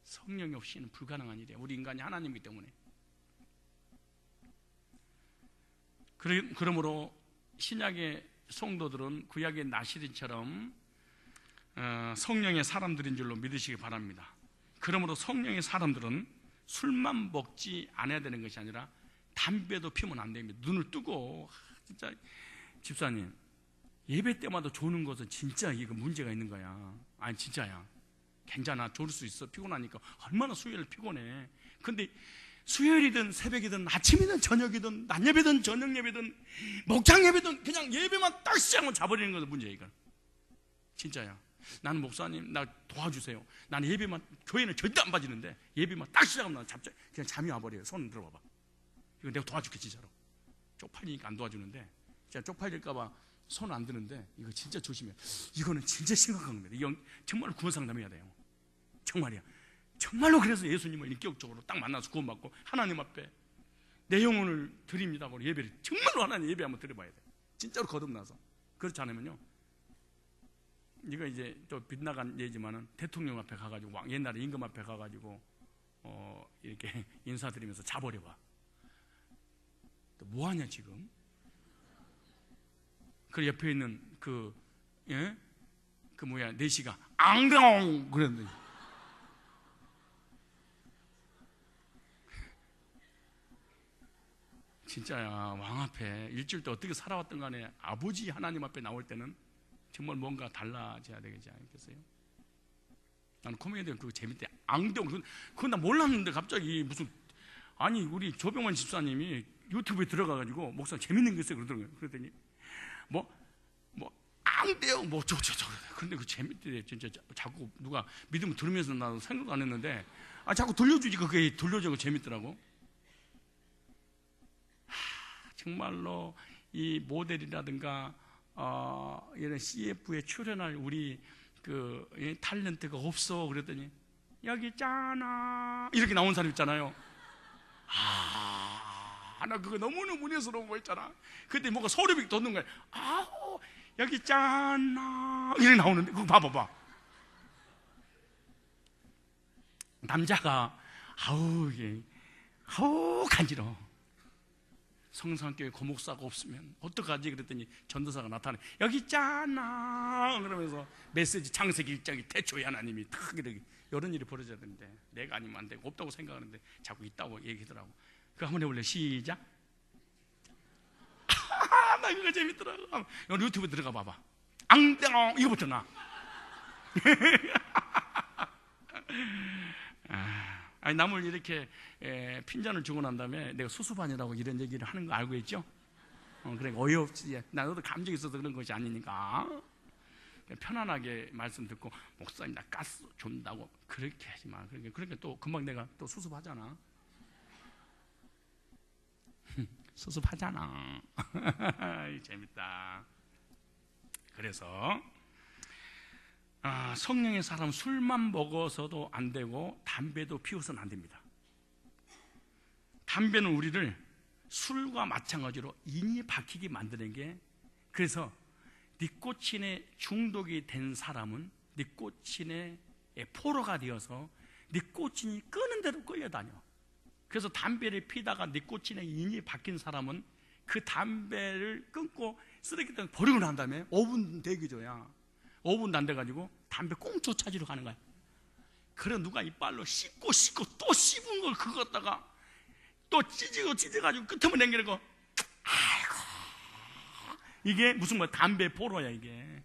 성령이 없이는 불가능한 일이에요. 우리 인간이 하나님이기 때문에. 그러므로 신약의 성도들은 구약의 나시린처럼 성령의 사람들인 줄로 믿으시기 바랍니다. 그러므로 성령의 사람들은 술만 먹지 않아야 되는 것이 아니라 담배도 피우면 안 됩니다. 눈을 뜨고. 진짜 집사님, 예배 때마다 조는 것은 진짜 이거 문제가 있는 거야. 아니 진짜야. 괜찮아, 졸을 수 있어. 피곤하니까. 얼마나 수요일 피곤해. 근데 수요일이든 새벽이든 아침이든 저녁이든 낮 예배든 저녁 예배든 목장 예배든 그냥 예배만 딱 시작하면 자버리는 것은 문제야. 이건 진짜야. 나는 목사님 나 도와주세요. 나는 예배만, 교회는 절대 안 빠지는데 예배만 딱 시작하면 나 그냥 잠이 와버려요. 손 들어봐봐. 이거 내가 도와줄게 진짜로. 쪽팔리니까 안 도와주는데 진짜 쪽팔릴까봐 손 안 드는데 이거 진짜 조심해. 이거는 진짜 심각한 겁니다. 이건 정말 구원 상담해야 돼요. 정말이야. 정말로. 그래서 예수님을 인격적으로 딱 만나서 구원받고 하나님 앞에 내 영혼을 드립니다고 예배를 정말로 하나님 예배 한번 드려봐야 돼. 진짜로 거듭나서. 그렇지 않으면요, 이거 이제 또 빗나간 예지만은 대통령 앞에 가가지고 옛날에 임금 앞에 가가지고 이렇게 인사드리면서 자버려봐. 또 뭐하냐 지금? 그 옆에 있는 그 내시가 앙당 그랬는데 진짜야. 왕 앞에 일주일 때 어떻게 살아왔던 간에 아버지 하나님 앞에 나올 때는 정말 뭔가 달라져야 되겠지 않겠어요? 나는 코미디언 그거 재밌대. 앙당 그건 나 몰랐는데 갑자기 무슨, 아니 우리 조병환 집사님이 유튜브에 들어가가지고 목사님 재밌는 게 있어요 그러더라고요. 그랬더니 앙대요 저거. 근데 그 재밌대. 진짜 자꾸 누가 믿으면 들으면서 나도 생각도 안 했는데 자꾸 들려주지. 그게 들려주고 재밌더라고. 정말로 이 모델이라든가 이런 CF에 출연할 우리 그 탤런트가 없어. 그랬더니 여기 있잖아 이렇게 나온 사람 있잖아요. 나 그거 너무너무 은혜스러운 거 있잖아. 그때 뭔가 소름이 돋는 거야. 여기 있잖아 이렇게 나오는데 그거 봐봐. 남자가 간지러워. 성산교회 고목사가 없으면 어떡하지? 그랬더니 전도사가 나타나 여기 있잖아 그러면서 메시지 창세기 1장이 태초에 하나님이 탁 이렇게 이런 일이 벌어져야 되는데 내가 아니면 안 되고 없다고 생각하는데 자꾸 있다고 얘기하더라고. 그거 한번 해볼래? 시작. 나 그거 재밌더라고. 유튜브 들어가 봐봐. 앙당 이거부터 나. 아니 남을 이렇게 핀잔을 주고 난 다음에 내가 수수반이라고 이런 얘기를 하는 거 알고 있죠? 그러니까 어이없지. 나도 감정이 있어서 그런 것이 아니니까 편안하게 말씀 듣고 목사님 나 가스 준다고 그렇게 하지 마. 그러니까 또 금방 내가 또 수습하잖아. 수습하잖아. 재밌다. 그래서 성령의 사람 술만 먹어서도 안 되고 담배도 피워서는 안 됩니다. 담배는 우리를 술과 마찬가지로 인이 박히게 만드는 게, 그래서 니코틴에 중독이 된 사람은 니코틴의 포로가 되어서 니코틴이 끄는 대로 끌려다녀. 그래서 담배를 피다가 니코틴의 인이 박힌 사람은 그 담배를 끊고 쓰레기통에 버리고 난 다음에 5분 대기줘야 5분도 안 돼가지고 담배 꽁초 찾으러 가는 거야. 그래 누가 이빨로 씹고 또 씹은 걸 그거 갖다가 또 찢어가지고 끝에만 남기는 거. 아이고, 이게 무슨 담배 포로야 이게.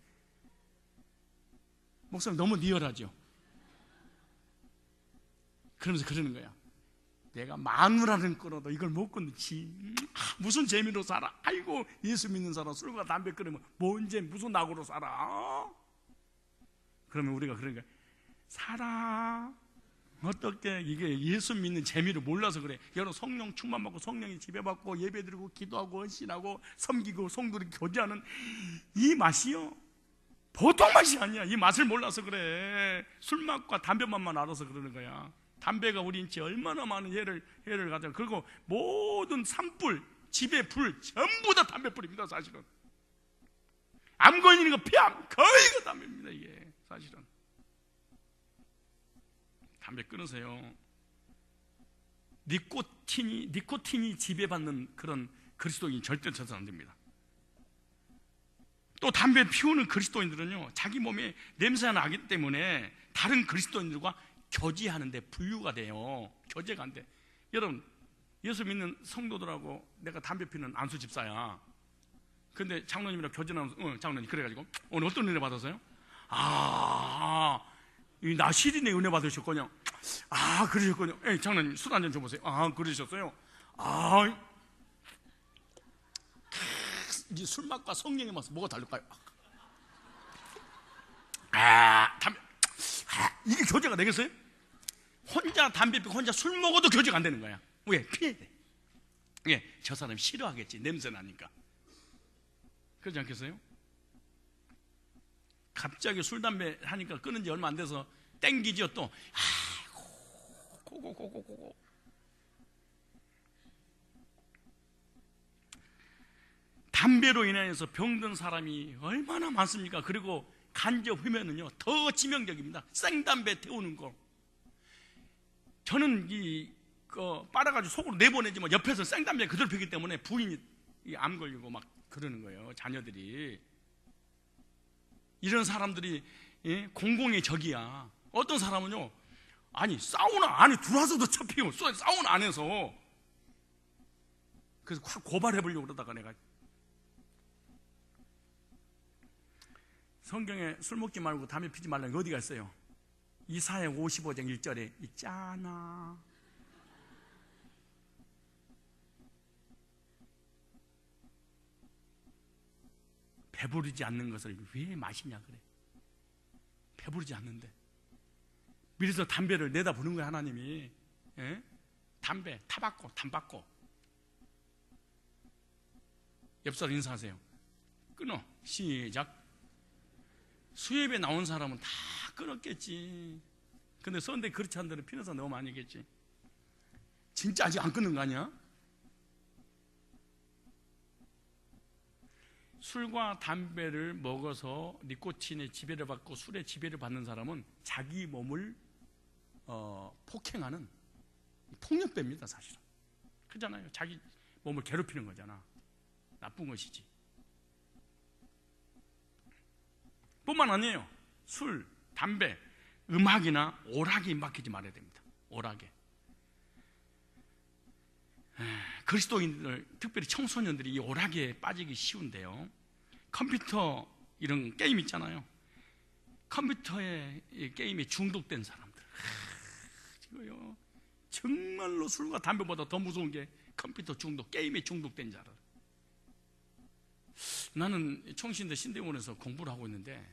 목사님 너무 리얼하죠? 그러면서 그러는 거야. 내가 마누라는 끊어도 이걸 못 끊지. 무슨 재미로 살아? 아이고, 예수 믿는 사람 술과 담배 끊으면 뭔 재미, 무슨 낙으로 살아? 그러면 우리가 그러니까 살아. 어떻게 이게 예수 믿는 재미를 몰라서 그래. 여러분 성령 충만받고 성령이 지배받고 예배드리고 기도하고 헌신하고 섬기고 성도를 교제하는 이 맛이요, 보통 맛이 아니야. 이 맛을 몰라서 그래. 술맛과 담배맛만 알아서 그러는 거야. 담배가 우리 인체에 얼마나 많은 해를 가져. 그리고 모든 산불, 집의 불 전부 다 담배불입니다. 사실은 암 걸리는 거 피암 거의 그 담배입니다. 이게 사실은. 담배 끊으세요. 니코틴이 지배받는 그런 그리스도인이 절대 쳐서는 안 됩니다. 또 담배 피우는 그리스도인들은요, 자기 몸에 냄새가 나기 때문에 다른 그리스도인들과 교제하는데 분류가 돼요. 교제가 안 돼. 여러분, 예수 믿는 성도들하고 내가 담배 피는 안수 집사야. 근데 장로님이랑 교제하면서 장로님 그래가지고 오늘 어떤 은혜 받았어요? 나 시린의 은혜 받으셨군요. 그러셨군요. 장로님 술 한잔 줘보세요. 그러셨어요. 이 술맛과 성령의 맛은 뭐가 다를까요? 담배. 이게 교제가 되겠어요? 혼자 담배 피고 혼자 술 먹어도 교제가 안 되는 거야. 왜? 피해야 돼. 저 사람 싫어하겠지. 냄새 나니까. 그러지 않겠어요? 갑자기 술 담배 하니까 끊은 지 얼마 안 돼서 땡기죠. 또 고고. 담배로 인해서 병든 사람이 얼마나 많습니까? 그리고 간접 흡연은요 더 치명적입니다. 생담배 태우는 거. 저는 빨아가지고 속으로 내보내지만 옆에서 생담배 그대로 피기 때문에 부인이 암 걸리고 막 그러는 거예요. 자녀들이. 이런 사람들이 공공의 적이야. 어떤 사람은요, 사우나 안에 들어와서도 쳐 피워. 사우나 안에서. 그래서 확 고발해보려고 그러다가 내가 성경에 술 먹지 말고 담배 피지 말라는 게 어디가 있어요? 이사야 55장 1절에 있잖아. 배부르지 않는 것을 왜 마시냐 그래. 배부르지 않는데 미리서 담배를 내다보는 거야 하나님이. 담배, 타바코, 담바코. 옆 사람 인사하세요. 끊어. 시작. 수협에 나온 사람은 다 끊었겠지. 근데 선대 그렇지 않은 데는 피는 사람 너무 많이겠지. 진짜 아직 안 끊는 거 아니야? 술과 담배를 먹어서 니코틴의 지배를 받고 술의 지배를 받는 사람은 자기 몸을 폭행하는 폭력배입니다. 사실은. 그렇잖아요. 자기 몸을 괴롭히는 거잖아. 나쁜 것이지. 뿐만 아니에요. 술, 담배, 음악이나 오락에 임박하지 말아야 됩니다. 오락에. 그리스도인들, 특별히 청소년들이 이 오락에 빠지기 쉬운데요. 컴퓨터 이런 게임 있잖아요. 컴퓨터에 게임에 중독된 사람들. 이거요. 정말로 술과 담배보다 더 무서운 게 컴퓨터 중독, 게임에 중독된 자들. 나는 총신대 신대원에서 공부를 하고 있는데,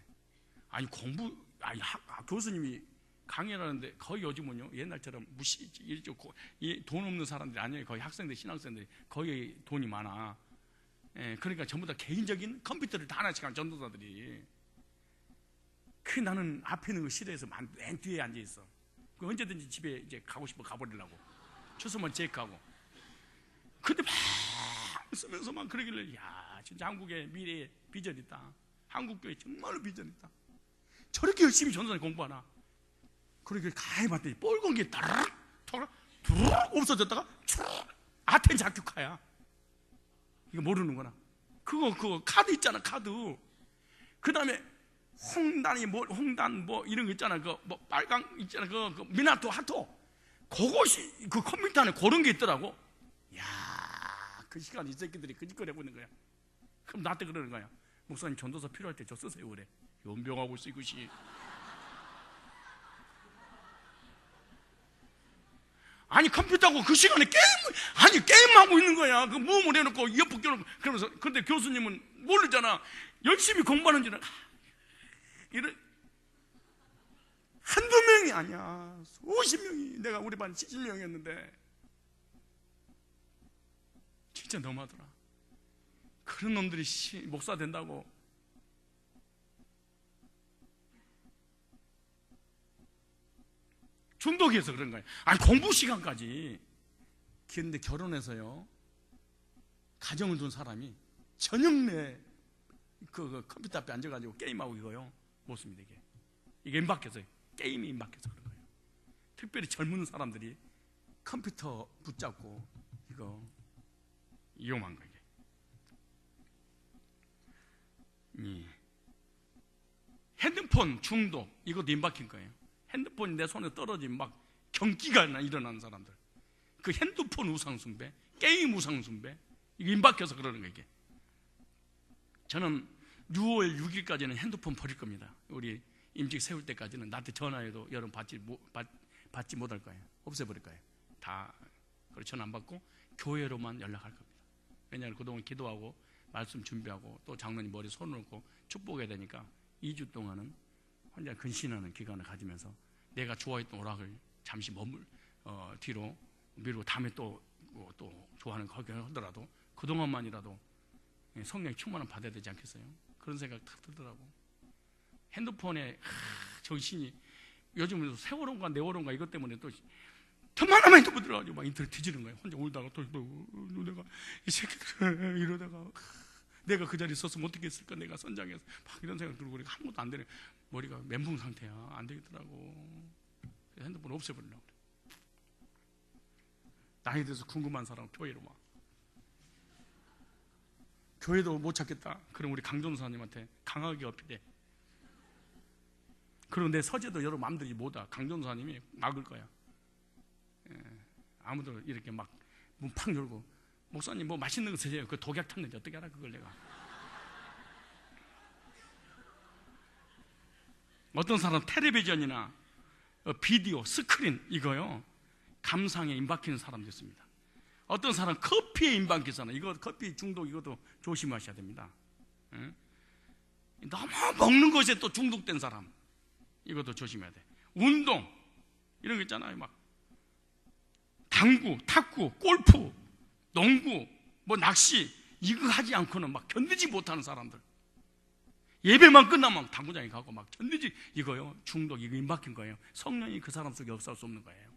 교수님이 강의를 하는데 거의 요즘은요 옛날처럼 돈 없는 사람들이 아니에요. 거의 학생들, 신학생들이 거의 돈이 많아. 그러니까 전부 다 개인적인 컴퓨터를 다 하나씩 한 전도사들이. 나는 앞에 있는 거 싫어해서 맨 뒤에 앉아 있어. 언제든지 집에 이제 가고 싶어 가버리려고. 추수만 제익하고. 근데 막 쓰면서 막 그러길래, 진짜 한국의 미래에 비전 있다. 한국교회 정말로 비전 있다. 저렇게 열심히 전도사님 공부하나. 그러길 가히 봤더니 뻘건 게 따라락 없어졌다가 아텐 작곡가야. 이거 모르는구나. 그거 카드 있잖아. 카드. 그 다음에 홍단 이런 거 있잖아. 빨강 있잖아. 미나토 하토. 그것이 그 컴퓨터 안에 그런 게 있더라고. 그 시간 이 새끼들이 그 짓거리 하고 있는 거야. 그럼 나한테 그러는 거야. 목사님 전도서 필요할 때 저 쓰세요 그래. 연병하고 있어 이것이. 컴퓨터하고 그 시간에 게임하고 있는 거야. 그 무음을 해놓고 이어폰 껴놓고 그러면서. 근데 교수님은 모르잖아. 열심히 공부하는 줄은 이런 한두 명이 아니야. 수십 명이. 내가 우리 반 70명이었는데 진짜 너무하더라. 그런 놈들이 목사 된다고. 중독이어서 그런 거예요. 공부 시간까지. 그런데 결혼해서요 가정을 둔 사람이 저녁 내 그 컴퓨터 앞에 앉아가지고 게임하고 이거요 못 씁니다. 이게 임박해서 게임이 임박해서 그런 거예요. 특별히 젊은 사람들이 컴퓨터 붙잡고 이거 이용한 거예요. 핸드폰 중독 이것도 임박힌 거예요. 핸드폰이 내 손에 떨어지면 막 경기가 일어나는 사람들, 그 핸드폰 우상숭배, 게임 우상숭배, 이게 임박해서 그러는 거예요. 이게. 저는 6월 6일까지는 핸드폰 버릴 겁니다. 우리 임직 세울 때까지는 나한테 전화해도 여러분 받지 못할 거예요. 없애버릴 거예요. 다 전화 안 받고 교회로만 연락할 겁니다. 왜냐하면 그동안 기도하고 말씀 준비하고 또 장로님 머리 손을 얹고 축복해야 되니까 2주 동안은 혼자 근신하는 기간을 가지면서 내가 좋아했던 오락을 잠시 뒤로 미루고 다음에 또 좋아하는 거 하더라도 그동안만이라도 성령의 충만을 받아야 되지 않겠어요? 그런 생각 탁 들더라고. 핸드폰에 정신이 요즘은 세월호인가 네월호인가 이것 때문에 또 틈만하면 핸드폰 들어가지고 막 인터넷 뒤지는 거예요. 혼자 울다가 또 내가 이 새끼들 이러다가 내가 그 자리에 있었으면 어떻게 했을까, 내가 선장에서 막 이런 생각 들고 그러니까 아무것도 안 되네. 머리가 멘붕 상태야. 안 되겠더라고. 핸드폰 없애버리려고 그래. 나에 대해서 궁금한 사람 교회로 막. 교회도 못 찾겠다. 그럼 우리 강전사님한테 강하게 어필해. 그리고 내 서재도 여러 마음들이 못 와. 강전사님이 막을 거야. 아무도 이렇게 막 문 팍 열고 목사님 뭐 맛있는 거 드세요. 그 독약 탔는데 어떻게 알아 그걸 내가. 어떤 사람 텔레비전이나 비디오, 스크린 이거요 감상에 임박히는 사람도 있습니다. 어떤 사람 커피에 임박히잖아요. 이거 커피 중독 이것도 조심하셔야 됩니다. 너무 먹는 것에 또 중독된 사람 이것도 조심해야 돼. 운동 이런 거 있잖아요. 막 당구, 탁구, 골프, 농구, 뭐 낚시 이거 하지 않고는 막 견디지 못하는 사람들. 예배만 끝나면 당구장에 가고 막 견디지 이거요 중독 이거 임박힌 거예요. 성령이 그 사람 속에 역사할 수 없는 거예요.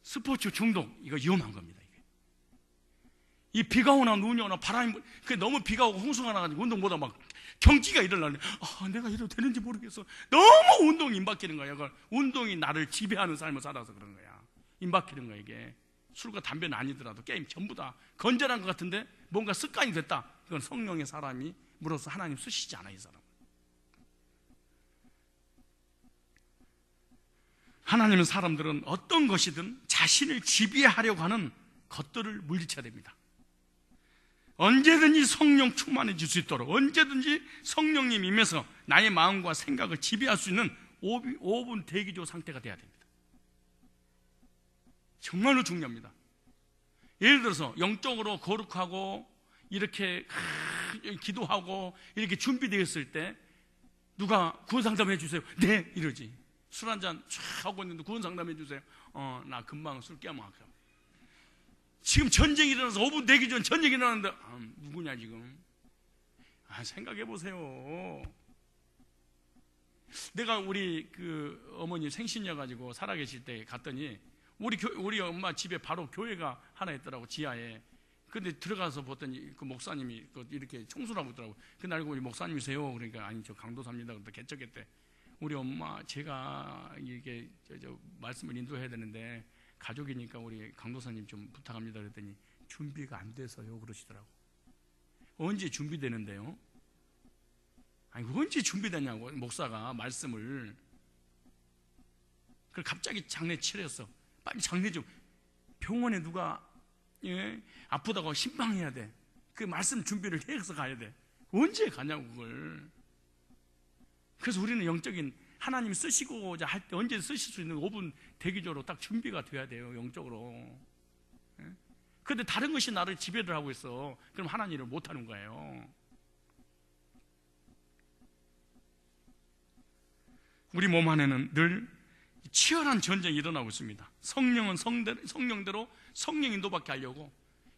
스포츠 중독 이거 위험한 겁니다. 이게. 이 비가 오나 눈이 오나 바람이 너무 비가 오고 홍수가 나가지고 운동보다 막 경기가 일어나네. 내가 이래도 되는지 모르겠어. 너무 운동이 임박히는 거야. 그걸 운동이 나를 지배하는 삶을 살아서 그런 거야. 임박히는 거야 이게. 술과 담배는 아니더라도 게임 전부 다 건전한 것 같은데 뭔가 습관이 됐다. 그건 성령의 사람이 물어서 하나님 쓰시지 않아 이 사람. 하나님의 사람들은 어떤 것이든 자신을 지배하려고 하는 것들을 물리쳐야 됩니다. 언제든지 성령 충만해질 수 있도록 언제든지 성령님 임해서 나의 마음과 생각을 지배할 수 있는 5분 대기조 상태가 돼야 됩니다. 정말로 중요합니다. 예를 들어서 영적으로 거룩하고 이렇게 기도하고 이렇게 준비되었을 때 누가 구원상담 해주세요. 네 이러지. 술 한잔 쫙 하고 있는데 구원상담 해주세요. 나 금방 술 깨먹어. 지금 전쟁이 일어나서 5분 되기 전 전쟁이 일어나는데 누구냐 지금. 생각해보세요. 내가 우리 그 어머니 생신이어가지고 살아계실 때 갔더니 우리 엄마 집에 바로 교회가 하나 있더라고 지하에. 근데 들어가서 보더니 그 목사님이 이렇게 청소를 하고 있더라고. 그날 알고 우리 목사님이세요. 그러니까 아니 저 강도사입니다. 그때 개척했대. 우리 엄마 제가 이게 말씀을 인도해야 되는데 가족이니까 우리 강도사님 좀 부탁합니다. 그랬더니 준비가 안 돼서요 그러시더라고. 언제 준비되는데요? 아니 언제 준비되냐고 목사가 말씀을. 그걸 갑자기 장례 치렀어. 빨리 장례 좀. 병원에 누가 아프다고 신방해야 돼. 그 말씀 준비를 해서 가야 돼. 언제 가냐고 그걸. 그래서 우리는 영적인 하나님 쓰시고자 할 때 언제 쓰실 수 있는 5분 대기조로 딱 준비가 돼야 돼요 영적으로. 그런데 다른 것이 나를 지배를 하고 있어. 그럼 하나님을 못하는 거예요. 우리 몸 안에는 늘 치열한 전쟁이 일어나고 있습니다. 성령은 성령대로 성령 인도받게 하려고,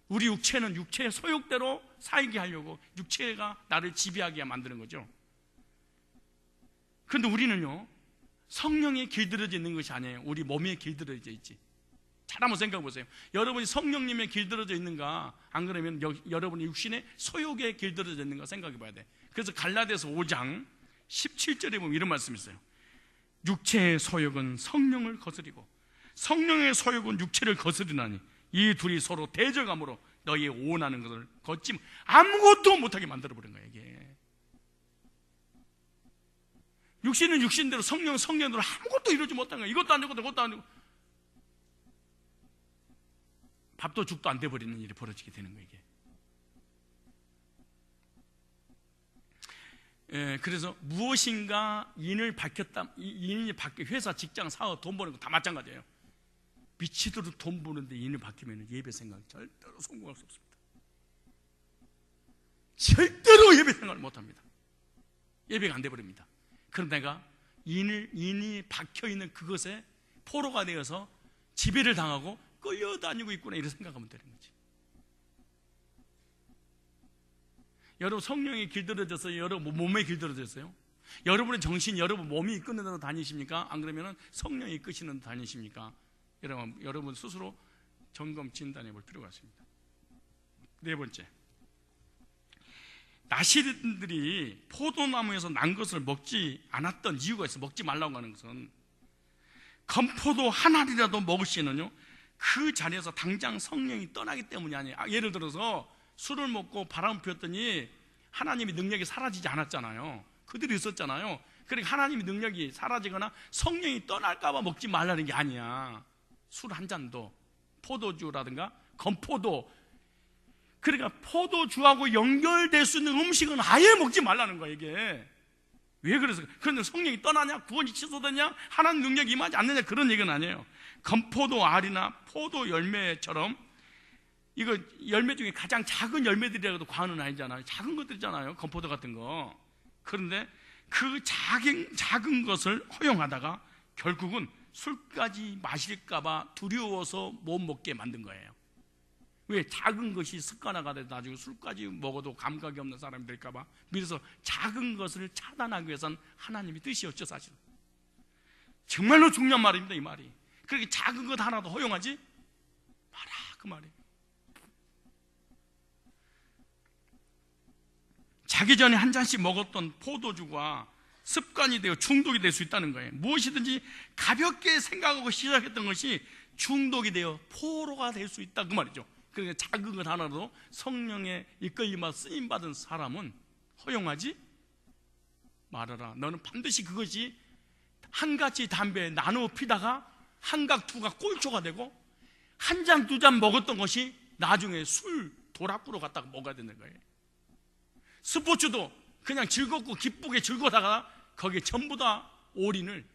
우리 육체는 육체의 소욕대로 살게 하려고 육체가 나를 지배하게 만드는 거죠. 그런데 우리는요 성령에 길들여져 있는 것이 아니에요. 우리 몸에 길들여져 있지. 잘 한번 생각해 보세요. 여러분이 성령님에 길들여져 있는가, 안 그러면 여러분이 육신의 소욕에 길들여져 있는가 생각해 봐야 돼. 그래서 갈라디아서 5장 17절에 보면 이런 말씀이 있어요. 육체의 소욕은 성령을 거스리고 성령의 소욕은 육체를 거스리나니 이 둘이 서로 대적함으로 너희의 원하는 것을 걷지 아무것도 못하게 만들어버린 거예요. 이게 육신은 육신대로, 성령은 성령대로 아무것도 이루지 못한 거예요. 이것도 안 되고 저것도 안 되고 밥도 죽도 안 돼버리는 일이 벌어지게 되는 거예요. 이게. 그래서 무엇인가 인을 밝혔다, 인이 밝혀, 회사, 직장, 사업, 돈 버는 거 다 마찬가지예요. 미치도록 돈 버는데 인을 밝히면 예배 생각 절대로 성공할 수 없습니다. 절대로 예배 생각을 못합니다. 예배가 안 돼버립니다. 그럼 내가 인이 박혀있는 그것에 포로가 되어서 지배를 당하고 끌려다니고 있구나, 이런 생각하면 되는 거지. 여러분 성령이 길들어졌어요? 여러분 몸에 길들어졌어요? 여러분의 정신, 여러분 몸이 이끄는 대로 다니십니까? 안 그러면 성령이 이끄시는 대로 다니십니까? 여러분 스스로 점검 진단해 볼 필요가 있습니다. 네 번째, 나시린들이 포도나무에서 난 것을 먹지 않았던 이유가 있어요. 먹지 말라고 하는 것은 건포도 한 알이라도 먹을 시에는요, 그 자리에서 당장 성령이 떠나기 때문이 아니에요. 예를 들어서 술을 먹고 바람을 피웠더니 하나님의 능력이 사라지지 않았잖아요. 그들이 있었잖아요. 그러니까 하나님의 능력이 사라지거나 성령이 떠날까 봐 먹지 말라는 게 아니야. 술 한 잔도, 포도주라든가 건포도, 그러니까 포도주하고 연결될 수 있는 음식은 아예 먹지 말라는 거야. 이게 왜 그래서? 그런데 성령이 떠나냐, 구원이 취소되냐, 하나님 능력이 임하지 않느냐, 그런 얘기는 아니에요. 건포도 알이나 포도 열매처럼, 이거 열매 중에 가장 작은 열매들이라도 과언은 아니잖아요. 작은 것들이잖아요, 건포도 같은 거. 그런데 그 작은 것을 허용하다가 결국은 술까지 마실까봐 두려워서 못 먹게 만든 거예요. 왜? 작은 것이 습관화가 돼서 나중에 술까지 먹어도 감각이 없는 사람이 될까봐 미래서 작은 것을 차단하기 위해서는 하나님의 뜻이었죠, 사실은. 정말로 중요한 말입니다, 이 말이. 그렇게 작은 것 하나도 허용하지 마라, 그 말이에요. 자기 전에 한 잔씩 먹었던 포도주가 습관이 되어 중독이 될 수 있다는 거예요. 무엇이든지 가볍게 생각하고 시작했던 것이 중독이 되어 포로가 될 수 있다, 그 말이죠. 그러니까 작은 것 하나도 성령의 이끌림과 쓰임받은 사람은 허용하지 말아라. 너는 반드시 그것이 한 가지 담배 나누어 피다가 한각 두가 꼴초가 되고 한 잔 두 잔 먹었던 것이 나중에 술 도락구로 갖다가 먹어야 되는 거예요. 스포츠도 그냥 즐겁고 기쁘게 즐거다가 거기에 전부 다 올인을,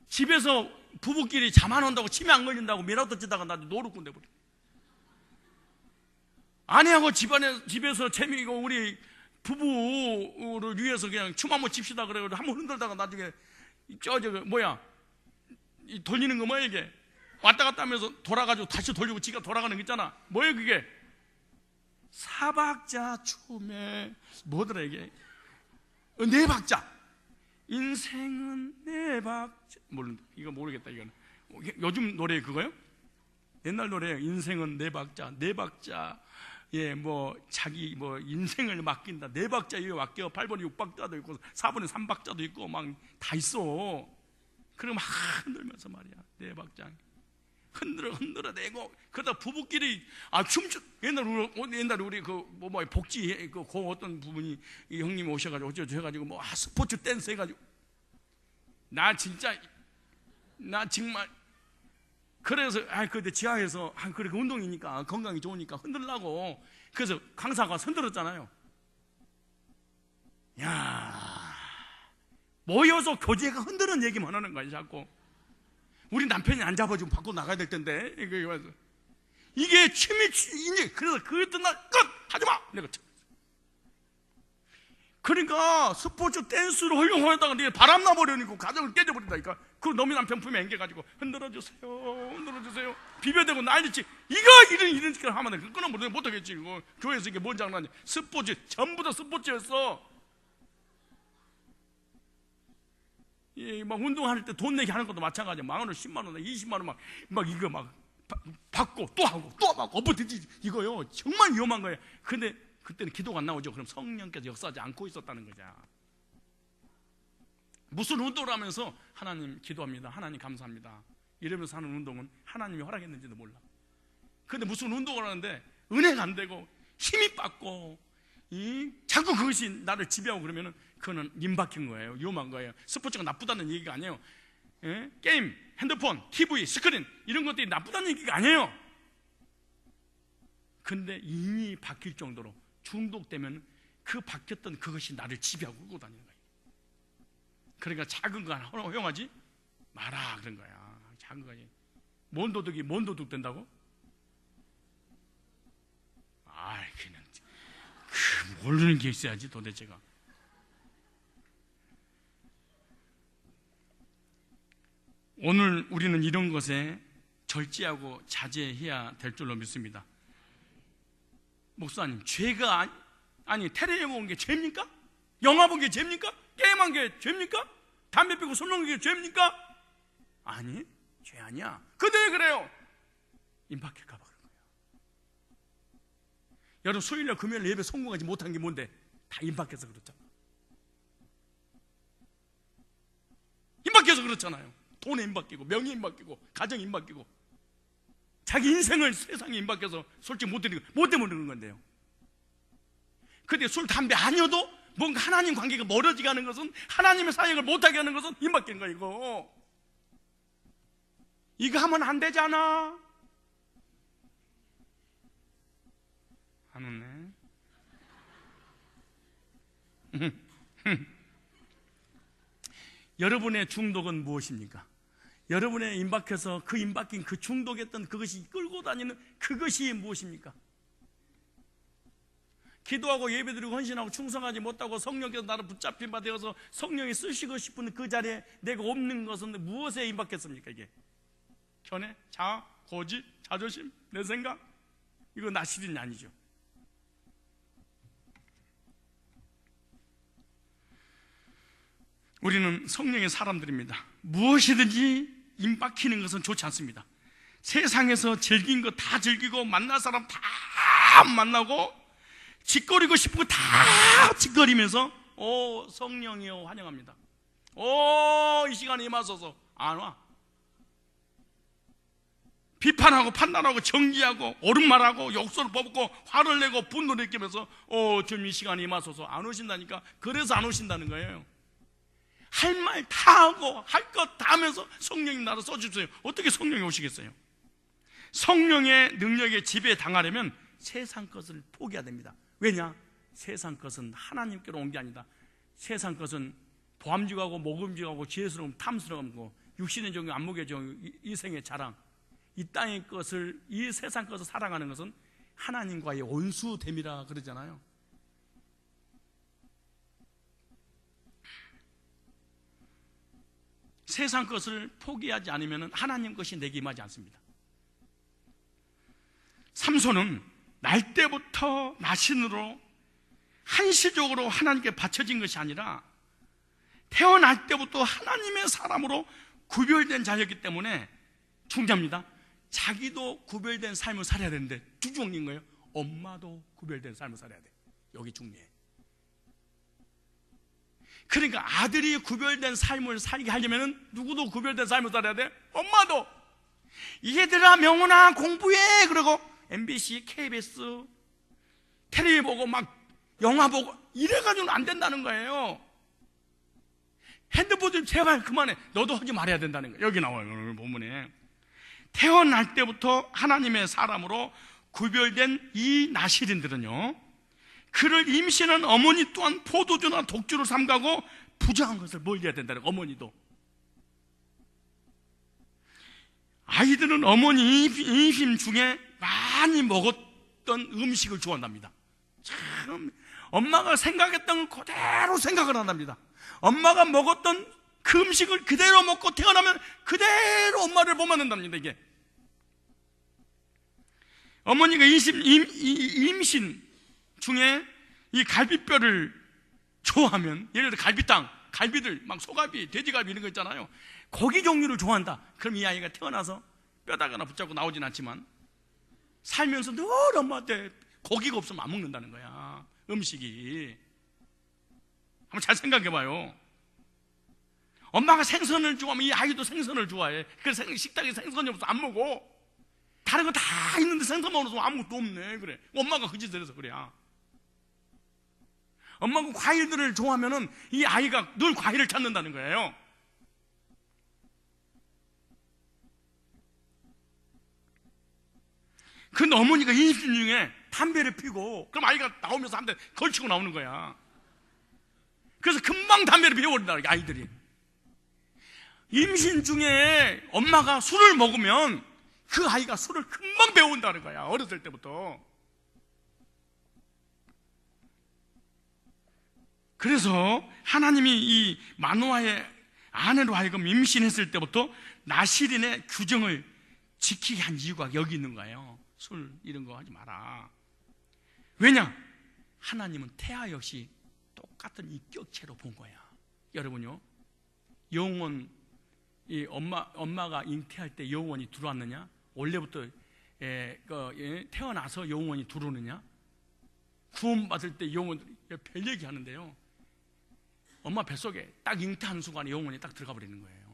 집에서 부부끼리 잠 안 온다고 치매 안 걸린다고 미라도 치다가 나도 노릇꾼 돼버려. 아내하고 집에서 재미있고 우리 부부를 위해서 그냥 춤 한번 칩시다 그래가지고 한번 흔들다가 나중에 돌리는 거 뭐야 이게? 왔다 갔다 하면서 돌아가지고 다시 돌리고 지가 돌아가는 거 있잖아. 뭐예요 그게? 사박자 춤에 뭐더라 이게? 네 박자. 인생은 네 박자. 이거 모르겠다 이거는. 요즘 노래 그거요? 옛날 노래예요. 인생은 네 박자. 네 박자. 예, 자기 인생을 맡긴다. 네 박자 위에 맡겨. 8번에 6박자도 있고 4번에 3박자도 있고 막 다 있어. 그럼 막 흔들면서 말이야. 네 박자. 흔들어 내고 그러다 부부끼리 춤추. 옛날에 우리 복지 그 어떤 부분이 이 형님 오셔가지고 어쩌고 해가지고 스포츠 댄스 해가지고 나 정말 그래서 그때 지하에서 그래 운동이니까 건강이 좋으니까 흔들라고 그래서 강사가 흔들었잖아요. 야, 모여서 교제가 흔드는 얘기만 하는 거야 자꾸. 우리 남편이 안 잡아주면 밖으로 나가야 될 텐데 이게 취미 그래서 그 끝날 끝 하지마 내가. 그러니까 스포츠 댄스로 활용하다가 네 바람 나버리니까 가정을 깨져버린다니까. 그 놈이 남편 품에 앵겨가지고 흔들어주세요 비벼대고 난리치. 이런 짓을 하면 돼. 그거는 못하겠지. 이거 교회에서 이게 뭔 장난이야. 스포츠 전부 다 스포츠였어. 막 운동할 때 돈 내기 하는 것도 마찬가지야. 10,000원, 100,000원, 200,000원 막 이거 막 받고 또 하고 또 막 엎어지지 이거요. 정말 위험한 거예요. 근데 그때는 기도가 안 나오죠. 그럼 성령께서 역사하지 않고 있었다는 거죠. 무슨 운동을 하면서 하나님 기도합니다. 하나님 감사합니다. 이러면서 하는 운동은 하나님이 허락했는지도 몰라. 근데 무슨 운동을 하는데 은혜가 안 되고 힘이 빠고 자꾸 그것이 나를 지배하고 그러면은 그거는 임박힌 거예요. 위험한 거예요. 스포츠가 나쁘다는 얘기가 아니에요. 예? 게임, 핸드폰, TV, 스크린 이런 것들이 나쁘다는 얘기가 아니에요. 근데 인이 바뀔 정도로 중독되면 그 바뀌었던 그것이 나를 지배하고 끌고 다니는 거예요. 그러니까 작은 거 하나 허용하지 마라 그런 거야. 작은 거지. 뭔 도둑이 뭔 도둑 된다고? 그냥 모르는 게 있어야지 도대체가. 오늘 우리는 이런 것에 절제하고 자제해야 될 줄로 믿습니다. 목사님, 죄가 아니 텔레비전 본 게 죄입니까? 영화 본 게 죄입니까? 게임한 게 죄입니까? 담배 피고 술 먹는 게 죄입니까? 아니, 죄 아니야. 근데 왜 그래요? 임박할까 봐 그런 거예요. 여러분, 수요일날 금요일 예배 성공하지 못한 게 뭔데? 다 임박해서 그렇잖아. 임박해서 그렇잖아요. 돈에 임박이고 명예에 임박이고 가정에 임박이고 자기 인생을 세상에 임박해서 솔직히 못 드리고 뭐 때문에 그러는 건데요. 근데 술, 담배 아니어도 뭔가 하나님 관계가 멀어지게 하는 것은, 하나님의 사역을 못하게 하는 것은 임박인 거야. 이거 하면 안 되잖아. 안 웃네. 여러분의 중독은 무엇입니까? 여러분의 임박해서 그 임박인 그 중독했던 그것이 끌고 다니는 그것이 무엇입니까? 기도하고 예배드리고 헌신하고 충성하지 못하고 성령께서 나를 붙잡힌 바 되어서 성령이 쓰시고 싶은 그 자리에 내가 없는 것은 무엇에 임박했습니까? 이게 견해, 자아, 고집, 자존심, 내 생각, 이거 나시린이 아니죠. 우리는 성령의 사람들입니다. 무엇이든지 임박히는 것은 좋지 않습니다. 세상에서 즐긴 거 다 즐기고 만날 사람 다 만나고 짓거리고 싶은 거 다 짓거리면서 성령이여 환영합니다. 이 시간에 임하소서. 안 와. 비판하고 판단하고 정지하고 옳은 말하고 욕설을 뽑고 화를 내고 분노를 느끼면서 좀 이 시간에 임하소서. 안 오신다니까. 그래서 안 오신다는 거예요. 할 말 다 하고 할 것 다 하면서 성령님 나를 써주세요. 어떻게 성령이 오시겠어요? 성령의 능력에 지배당하려면 세상 것을 포기해야 됩니다. 왜냐? 세상 것은 하나님께로 온 게 아니다. 세상 것은 보암직하고 모금직하고 지혜스러움, 탐스러움고 육신의 종교, 안목의 종교, 이생의 자랑, 이 땅의 것을, 이 세상 것을 사랑하는 것은 하나님과의 원수됨이라 그러잖아요. 세상 것을 포기하지 않으면 하나님 것이 내게 임하지 않습니다. 삼손은 날 때부터 나신으로 한시적으로 하나님께 바쳐진 것이 아니라 태어날 때부터 하나님의 사람으로 구별된 자였기 때문에 중요합니다. 자기도 구별된 삶을 살아야 되는데 중요한 거예요. 엄마도 구별된 삶을 살아야 돼. 여기 중요해. 그러니까 아들이 구별된 삶을 살게 하려면 누구도 구별된 삶을 살아야 돼? 엄마도. 얘들아 명훈아 공부해. 그러고 MBC, KBS 텔레비 보고 막 영화 보고 이래가지고는 안 된다는 거예요. 핸드폰 좀 제발 그만해. 너도 하지 말아야 된다는 거예요. 여기 나와요. 오늘 본문에 태어날 때부터 하나님의 사람으로 구별된 이 나실인들은요, 그를 임신한 어머니 또한 포도주나 독주를 삼가고 부정한 것을 멀리해야 된다는 거예요. 어머니도. 아이들은 어머니 임신 중에 많이 먹었던 음식을 좋아한답니다. 참, 엄마가 생각했던 걸 그대로 생각을 한답니다. 엄마가 먹었던 그 음식을 그대로 먹고 태어나면 그대로 엄마를 보면 된답니다. 이게 어머니가 임신 중에 이 갈비뼈를 좋아하면, 예를 들어 갈비탕, 갈비들 막 소갈비, 돼지갈비 이런 거 있잖아요. 고기 종류를 좋아한다. 그럼 이 아이가 태어나서 뼈다가 붙잡고 나오진 않지만 살면서 늘 엄마한테 고기가 없으면 안 먹는다는 거야. 음식이. 한번 잘 생각해봐요. 엄마가 생선을 좋아하면 이 아이도 생선을 좋아해. 그래서 식당에 생선이 없어 안 먹어. 다른 거 다 있는데 생선 먹어서 아무것도 없네. 그래. 엄마가 그 짓을 해서 그래. 엄마가 과일들을 좋아하면은 이 아이가 늘 과일을 찾는다는 거예요. 근데 어머니가 임신 중에 담배를 피고, 그럼 아이가 나오면서 한 대 걸치고 나오는 거야. 그래서 금방 담배를 피워버린다, 아이들이. 임신 중에 엄마가 술을 먹으면 그 아이가 술을 금방 배운다는 거야, 어렸을 때부터. 그래서 하나님이 이 마노아의 아내로 하여금 임신했을 때부터 나실인의 규정을 지키게 한 이유가 여기 있는 거예요. 술 이런 거 하지 마라. 왜냐? 하나님은 태아 역시 똑같은 인격체로 본 거야. 여러분요, 영혼, 이 엄마가 잉태할 때 영혼이 들어왔느냐? 원래부터 태어나서 영혼이 들어오느냐? 구원받을 때 영혼, 별 얘기 하는데요, 엄마 뱃속에 딱 잉태하는 순간에 영혼이 딱 들어가 버리는 거예요.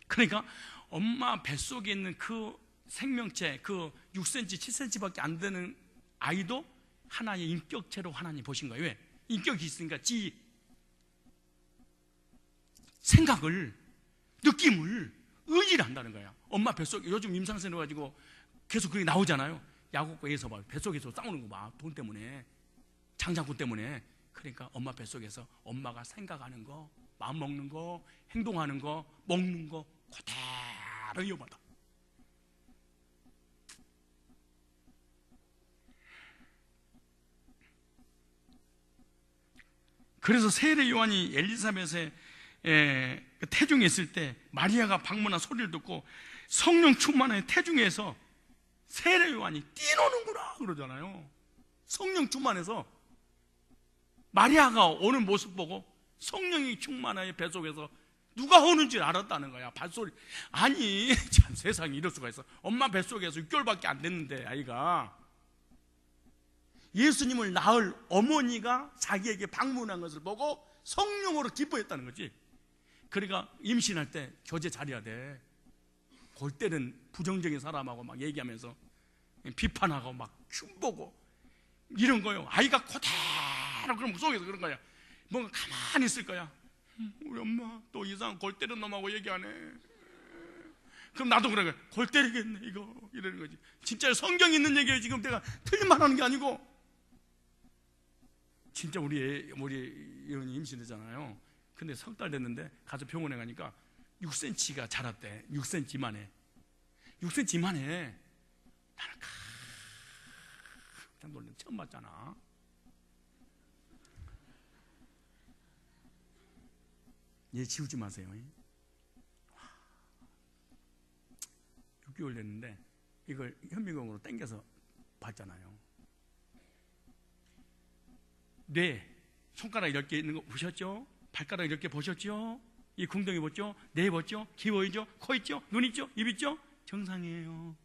그러니까 엄마 뱃속에 있는 그 생명체, 그 6cm, 7cm밖에 안 되는 아이도 하나의 인격체로 하나님 보신 거예요. 왜? 인격이 있으니까 생각을, 느낌을, 의지를 한다는 거야. 엄마 뱃속에, 요즘 임상생을 가지고 계속 그게 나오잖아요. 야구과에서 봐, 뱃속에서 싸우는 거 봐. 돈 때문에, 장자꾼 때문에. 그러니까 엄마 뱃속에서 엄마가 생각하는 거, 마음 먹는 거, 행동하는 거, 먹는 거 그대로 이어받아. 그래서 세례 요한이 엘리사벳의 태중에 있을 때 마리아가 방문한 소리를 듣고 성령 충만한 태중에서 세례 요한이 뛰노는구나 그러잖아요. 성령 충만해서 마리아가 오는 모습 보고 성령이 충만하여 뱃속에서 누가 오는지 알았다는 거야. 발소리. 아니, 참 세상에 이럴 수가 있어. 엄마 뱃속에서 6개월밖에 안 됐는데 아이가, 예수님을 낳을 어머니가 자기에게 방문한 것을 보고 성령으로 기뻐했다는 거지. 그러니까 임신할 때 교제 잘해야 돼. 골 때는 부정적인 사람하고 막 얘기하면서 비판하고 막 흉보고 이런 거요. 아이가 그대로 그럼 속에서 그런 거야. 뭔가 가만히 있을 거야. 우리 엄마 또 이상한 골 때린 놈하고 얘기하네. 그럼 나도 그래, 골 때리겠네 이거, 이러는 거지. 진짜 성경에 있는 얘기예요. 지금 내가 틀린 말 하는 게 아니고. 진짜 우리 예언이 임신했잖아요. 근데 석 달 됐는데 가서 병원에 가니까 6cm가 자랐대. 6cm 이만해. 6cm 이만해. 나는 깜짝 놀랐는데 처음 봤잖아. 얘 지우지 마세요. 6개월 됐는데 이걸 현미경으로 당겨서 봤잖아요. 뇌, 손가락 10개 있는 거 보셨죠? 발가락 10개 보셨죠? 이 궁덩이 보죠? 뇌 보죠? 귀 보이죠? 코 있죠? 눈 있죠? 입 있죠? 정상이에요.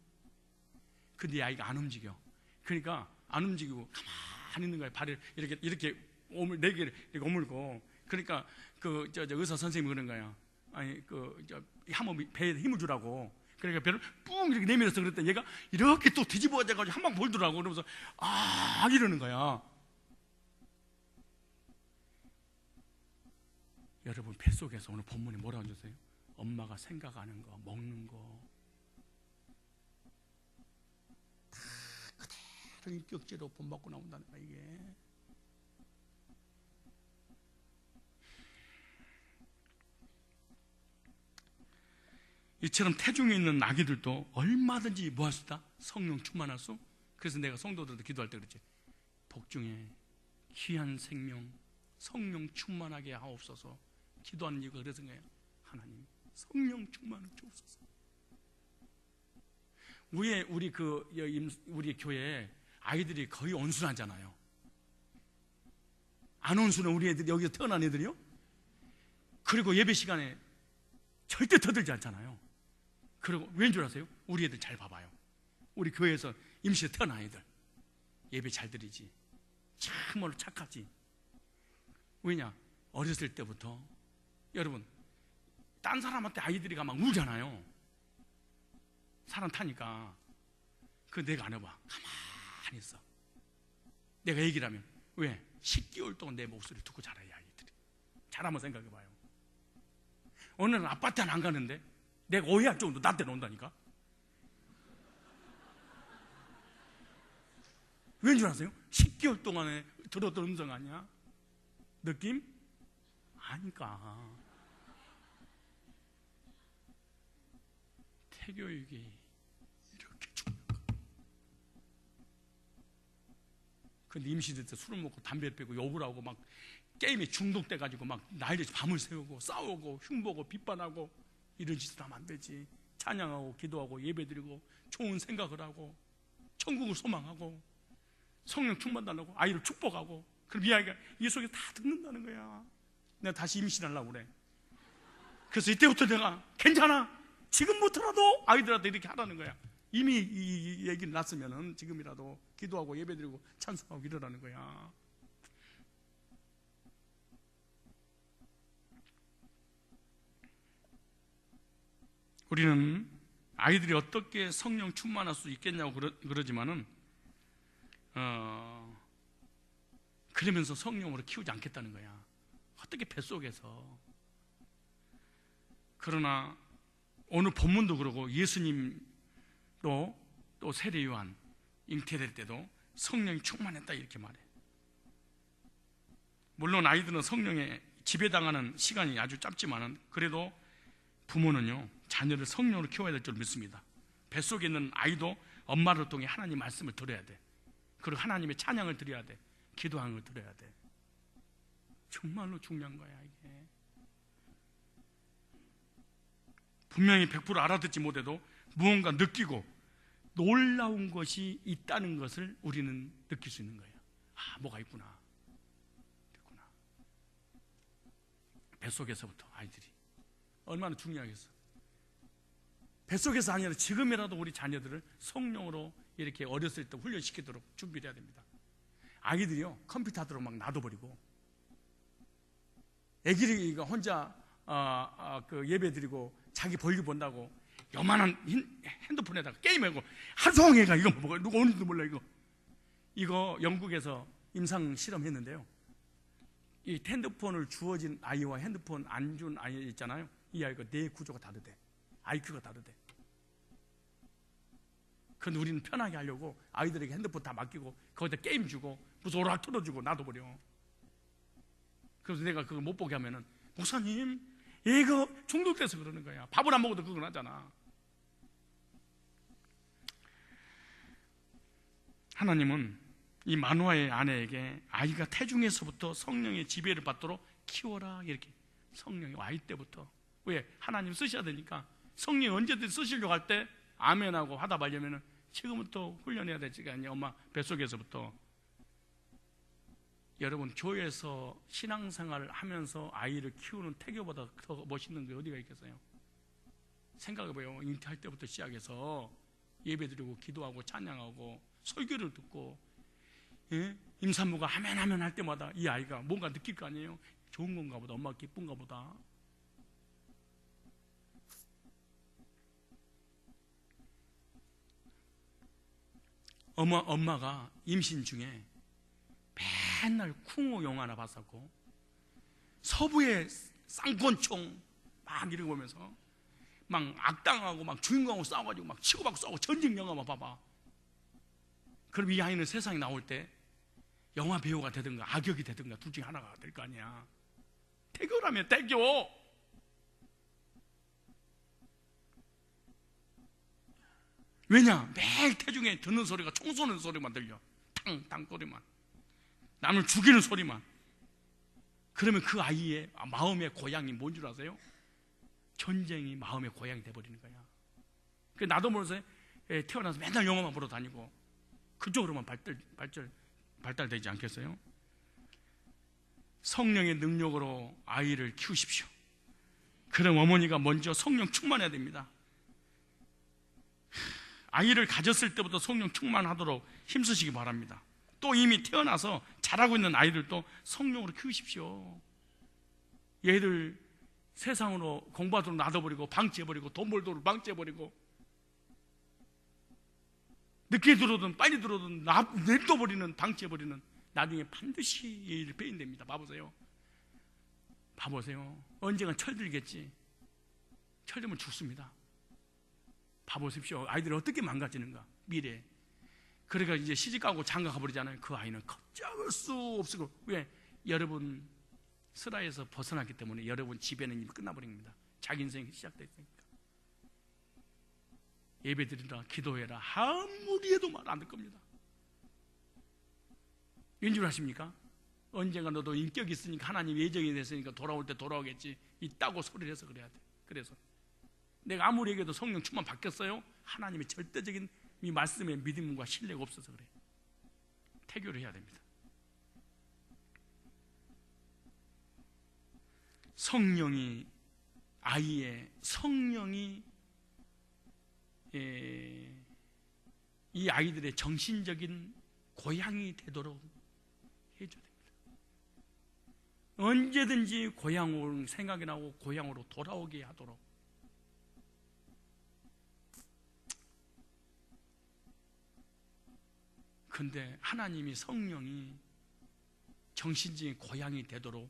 근데 아이가 안 움직여. 그러니까 안 움직이고 가만히 있는 거예요. 발을 이렇게 4개를 이렇게 오물고. 그러니까 의사 선생님이 그런 거야. 아니 한번 배에 힘을 주라고. 그러니까 배를 뿡 이렇게 내밀어서 그랬더니 얘가 이렇게 또 뒤집어져가지고 한 방 볼더라고. 그러면서 이러는 거야. 여러분 뱃속에서 오늘 본문이 뭐라고 하셨어요? 엄마가 생각하는 거, 먹는 거 다 그대로 인격체로 본받고 나온다는 거야. 이게 이처럼 태중에 있는 아기들도 얼마든지 뭐 할 수 있다? 성령 충만할 수. 그래서 내가 성도들도 기도할 때 그랬지. 복중에 귀한 생명 성령 충만하게 하옵소서. 기도하는 이유가 그래서 거예요. 하나님 성령 충만을 주옵소서. 우리 교회 아이들이 거의 온순하잖아요. 안 온순한 우리 애들이, 여기서 태어난 애들이요. 그리고 예배 시간에 절대 터들지 않잖아요. 그리고 왠 줄 아세요? 우리 애들 잘 봐봐요. 우리 교회에서 임시에 태어난 애들 예배 잘 드리지, 참으로 착하지. 왜냐? 어렸을 때부터 여러분 딴 사람한테 아이들이 막 울잖아요. 사람 타니까. 그 내가 안 해봐. 가만히 있어. 내가 얘기를 하면 왜? 10개월 동안 내 목소리 듣고 자라요, 아이들이. 잘 한번 생각해봐요. 오늘은 아파트는 안 가는데 내가 오해할 정도 나한테 논다니까. 왠 줄 아세요? 10개월 동안에 들었던 음성 아니야? 느낌? 아니까. 태교육이 이렇게 중요한 거. 근데 임신될 때 술을 먹고 담배를 피우고 욕을 하고 막 게임에 중독돼가지고 막 난리지. 밤을 새우고 싸우고 흉보고 비판하고 이런 짓을 하면 안 되지. 찬양하고 기도하고 예배드리고 좋은 생각을 하고 천국을 소망하고 성령 충만 달라고 아이를 축복하고, 그럼 이 아이가 이 속에 다 듣는다는 거야. 내가 다시 임신하려고 그래. 그래서 이때부터 내가 괜찮아, 지금부터라도 아이들한테 이렇게 하라는 거야. 이미 이 얘기를 났으면은 지금이라도 기도하고 예배드리고 찬송하고 이러라는 거야. 우리는 아이들이 어떻게 성령 충만할 수 있겠냐고 그러지만은 그러면서 성령으로 키우지 않겠다는 거야. 어떻게 뱃속에서. 그러나 오늘 본문도 그러고 예수님도 또 세례 요한 잉태될 때도 성령이 충만했다 이렇게 말해. 물론 아이들은 성령에 지배당하는 시간이 아주 짧지만은 그래도 부모는요 자녀를 성령으로 키워야 될 줄 믿습니다. 뱃속에 있는 아이도 엄마를 통해 하나님 말씀을 들어야 돼. 그리고 하나님의 찬양을 드려야 돼. 기도하는 걸 들어야 돼. 정말로 중요한 거야 이게. 분명히 100% 알아듣지 못해도 무언가 느끼고 놀라운 것이 있다는 것을 우리는 느낄 수 있는 거예요. 아, 뭐가 있구나. 뱃속에서부터 아이들이 얼마나 중요하겠어. 뱃속에서 아니라 지금이라도 우리 자녀들을 성령으로 이렇게 어렸을 때 훈련시키도록 준비를 해야 됩니다. 아기들이요 컴퓨터 하도록 막 놔둬버리고, 애기가 혼자 그 예배 드리고 자기 볼일 본다고 요만한 핸드폰에다가 게임하고 하루 종일 가. 이거 뭐가 누가 오는지도 몰라. 이거 영국에서 임상 실험했는데요, 이 핸드폰을 주어진 아이와 핸드폰 안 준 아이 있잖아요. 이 아이가 뇌 구조가 다르대. IQ가 다르대. 그런데 우리는 편하게 하려고 아이들에게 핸드폰 다 맡기고 거기다 게임 주고 무슨 오락 틀어주고 놔둬버려. 그래서 내가 그걸 못 보게 하면은 목사님 얘가 중독돼서 그러는 거야. 밥을 안 먹어도 그건 하잖아. 하나님은 이 마누아의 아내에게 아이가 태중에서부터 성령의 지배를 받도록 키워라 이렇게. 성령이 아이 때부터. 왜? 하나님 쓰셔야 되니까. 성령이 언제든 쓰시려고 할 때 아멘하고 하다 말려면은 지금부터 훈련해야 되지 않냐. 엄마 뱃속에서부터. 여러분 교회에서 신앙생활을 하면서 아이를 키우는 태교보다 더 멋있는 게 어디가 있겠어요? 생각해봐요. 잉태할 때부터 시작해서 예배드리고 기도하고 찬양하고 설교를 듣고, 예? 임산부가 아멘 아멘 할 때마다 이 아이가 뭔가 느낄 거 아니에요? 좋은 건가 보다, 엄마가 기쁜가 보다. 엄마가 임신 중에 맨날 쿵호 영화 하나 봤었고, 서부의 쌍권총 막 이러고 보면서 막 악당하고 막 주인공하고 싸워가지고 막 치고받고 싸우고 전쟁 영화만 봐봐. 그럼 이 아이는 세상에 나올 때 영화 배우가 되든가 악역이 되든가 둘 중에 하나가 될 거 아니야. 태교라면 태교. 왜냐? 매일 태중에 듣는 소리가 총 쏘는 소리만 들려. 탕탕 소리만, 남을 죽이는 소리만. 그러면 그 아이의 마음의 고향이 뭔 줄 아세요? 전쟁이 마음의 고향이 돼버리는 거야. 나도 모르면서 태어나서 맨날 영화만 보러 다니고 그쪽으로만 발달되지 않겠어요? 성령의 능력으로 아이를 키우십시오. 그럼 어머니가 먼저 성령 충만해야 됩니다. 아이를 가졌을 때부터 성령 충만하도록 힘쓰시기 바랍니다. 또 이미 태어나서 자라고 있는 아이들도 성령으로 키우십시오. 얘들 세상으로 공부하도록 놔둬버리고 방치해버리고 돈 벌도록 방치해버리고 늦게 들어오든 빨리 들어오든 냅둬버리는, 방치해버리는, 나중에 반드시 예의를 빼인답니다. 봐보세요. 언젠가 철들겠지. 철들면 죽습니다. 봐보십시오. 아이들이 어떻게 망가지는가, 미래에. 그러니까 이제 시집가고 장가 가버리잖아요. 그 아이는 걷잡을 수 없고. 왜? 여러분 슬하에서 벗어났기 때문에 여러분 집에는 이미 끝나버린 겁니다. 자기 인생이 시작됐으니까. 예배드리라, 기도해라, 아무리 해도 말 안 들 겁니다. 왠줄 아십니까? 언젠가 너도 인격이 있으니까, 하나님 예정이 됐으니까 돌아올 때 돌아오겠지, 있다고 소리를 해서 그래야 돼. 그래서 내가 아무리 얘기해도 성령 충만 바뀌었어요? 하나님의 절대적인 이 말씀에 믿음과 신뢰가 없어서 그래. 태교를 해야 됩니다. 성령이, 아이의 성령이 이 아이들의 정신적인 고향이 되도록 해줘야 됩니다. 언제든지 고향으로 생각이 나고 고향으로 돌아오게 하도록. 근데 하나님이, 성령이 정신적인 고향이 되도록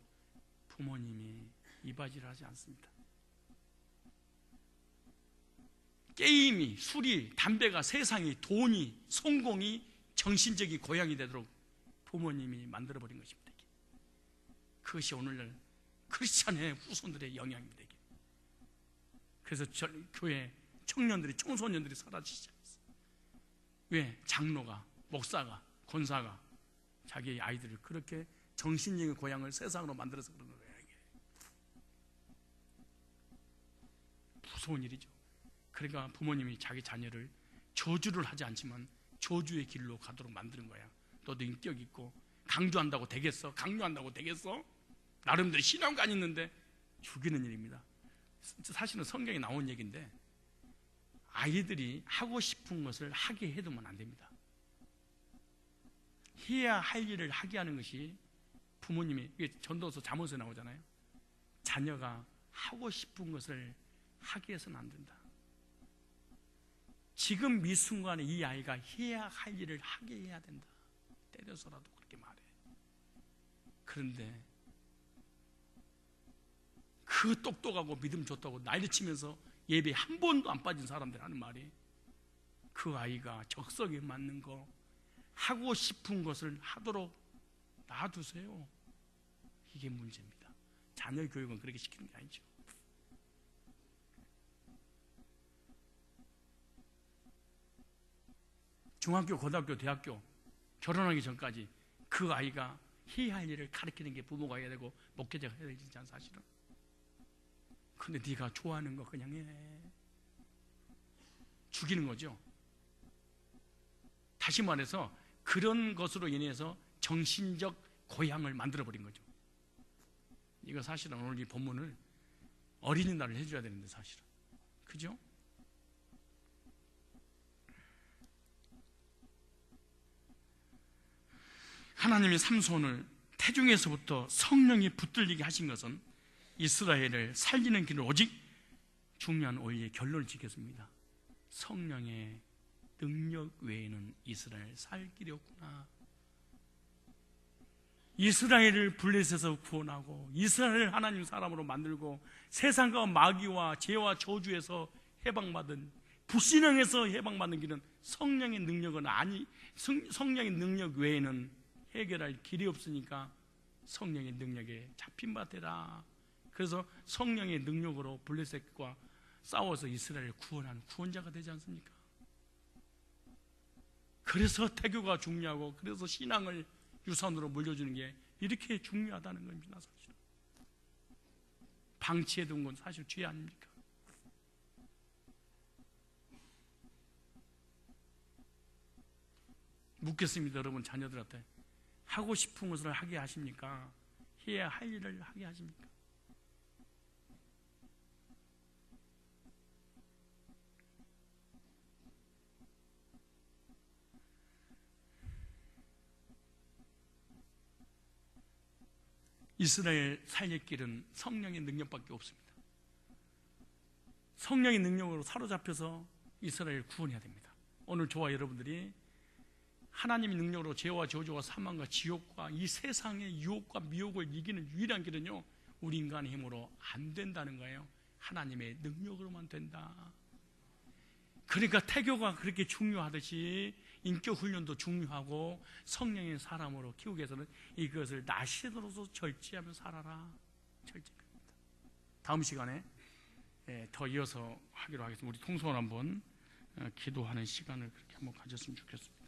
부모님이 이바지를 하지 않습니다. 게임이, 술이, 담배가, 세상이, 돈이, 성공이 정신적인 고향이 되도록 부모님이 만들어버린 것입니다. 그것이 오늘날 크리스찬의 후손들의 영향입니다. 그래서 교회 청년들이, 청소년들이 사라지지 않았어요. 왜? 장로가, 목사가, 권사가 자기 아이들을 그렇게 정신적인 고향을 세상으로 만들어서 그런 거예요. 무서운 일이죠. 그러니까 부모님이 자기 자녀를 저주를 하지 않지만 저주의 길로 가도록 만드는 거야. 너도 인격 있고, 강조한다고 되겠어? 강요한다고 되겠어? 나름대로 신앙관 있는데 죽이는 일입니다. 사실은 성경에 나온 얘기인데, 아이들이 하고 싶은 것을 하게 해두면 안 됩니다. 해야 할 일을 하게 하는 것이 부모님이, 전도서 잠언서에 나오잖아요. 자녀가 하고 싶은 것을 하게 해서는 안 된다. 지금 이 순간에 이 아이가 해야 할 일을 하게 해야 된다. 때려서라도 그렇게 말해. 그런데 그 똑똑하고 믿음 좋다고 난리치면서 예배 한 번도 안 빠진 사람들 하는 말이, 그 아이가 적성에 맞는 거, 하고 싶은 것을 하도록 놔두세요. 이게 문제입니다. 자녀 교육은 그렇게 시키는 게 아니죠. 중학교, 고등학교, 대학교 결혼하기 전까지 그 아이가 해야 할 일을 가르치는 게 부모가 해야 되고 목회자가 해야 되지 않습니까? 사실은. 근데 네가 좋아하는 거 그냥 해. 죽이는 거죠. 다시 말해서 그런 것으로 인해서 정신적 고향을 만들어버린 거죠. 이거 사실은 오늘 이 본문을 어린이날을 해줘야 되는데, 사실은. 그죠? 하나님이 삼손을 태중에서부터 성령이 붙들리게 하신 것은 이스라엘을 살리는 길을 오직 중요한 오해의 결론을 지켰습니다. 성령의 능력 외에는 이스라엘 살 길이 없구나. 이스라엘을 블레셋에서 구원하고 이스라엘을 하나님 사람으로 만들고 세상과 마귀와 죄와 저주에서 해방받은, 불신앙에서 해방받는 길은 성령의 능력은 성령의 능력 외에는 해결할 길이 없으니까 성령의 능력에 잡힌 바 되라. 그래서 성령의 능력으로 블레셋과 싸워서 이스라엘을 구원하는 구원자가 되지 않습니까? 그래서 태교가 중요하고, 그래서 신앙을 유산으로 물려주는 게 이렇게 중요하다는 겁니다. 사실 방치해둔 건 사실 죄 아닙니까? 묻겠습니다. 여러분 자녀들한테 하고 싶은 것을 하게 하십니까? 해야 할 일을 하게 하십니까? 이스라엘 살릴 길은 성령의 능력밖에 없습니다. 성령의 능력으로 사로잡혀서 이스라엘을 구원해야 됩니다. 오늘 저와 여러분들이 하나님의 능력으로 죄와 저주와 사망과 지옥과 이 세상의 유혹과 미혹을 이기는 유일한 길은요, 우리 인간의 힘으로 안 된다는 거예요. 하나님의 능력으로만 된다. 그러니까 태교가 그렇게 중요하듯이 인격 훈련도 중요하고 성령의 사람으로 키우기 위해서는 이것을 나시도로서 절제하며 살아라. 절제합니다. 다음 시간에 더 이어서 하기로 하겠습니다. 우리 통성을 한번 기도하는 시간을 그렇게 한번 가졌으면 좋겠습니다.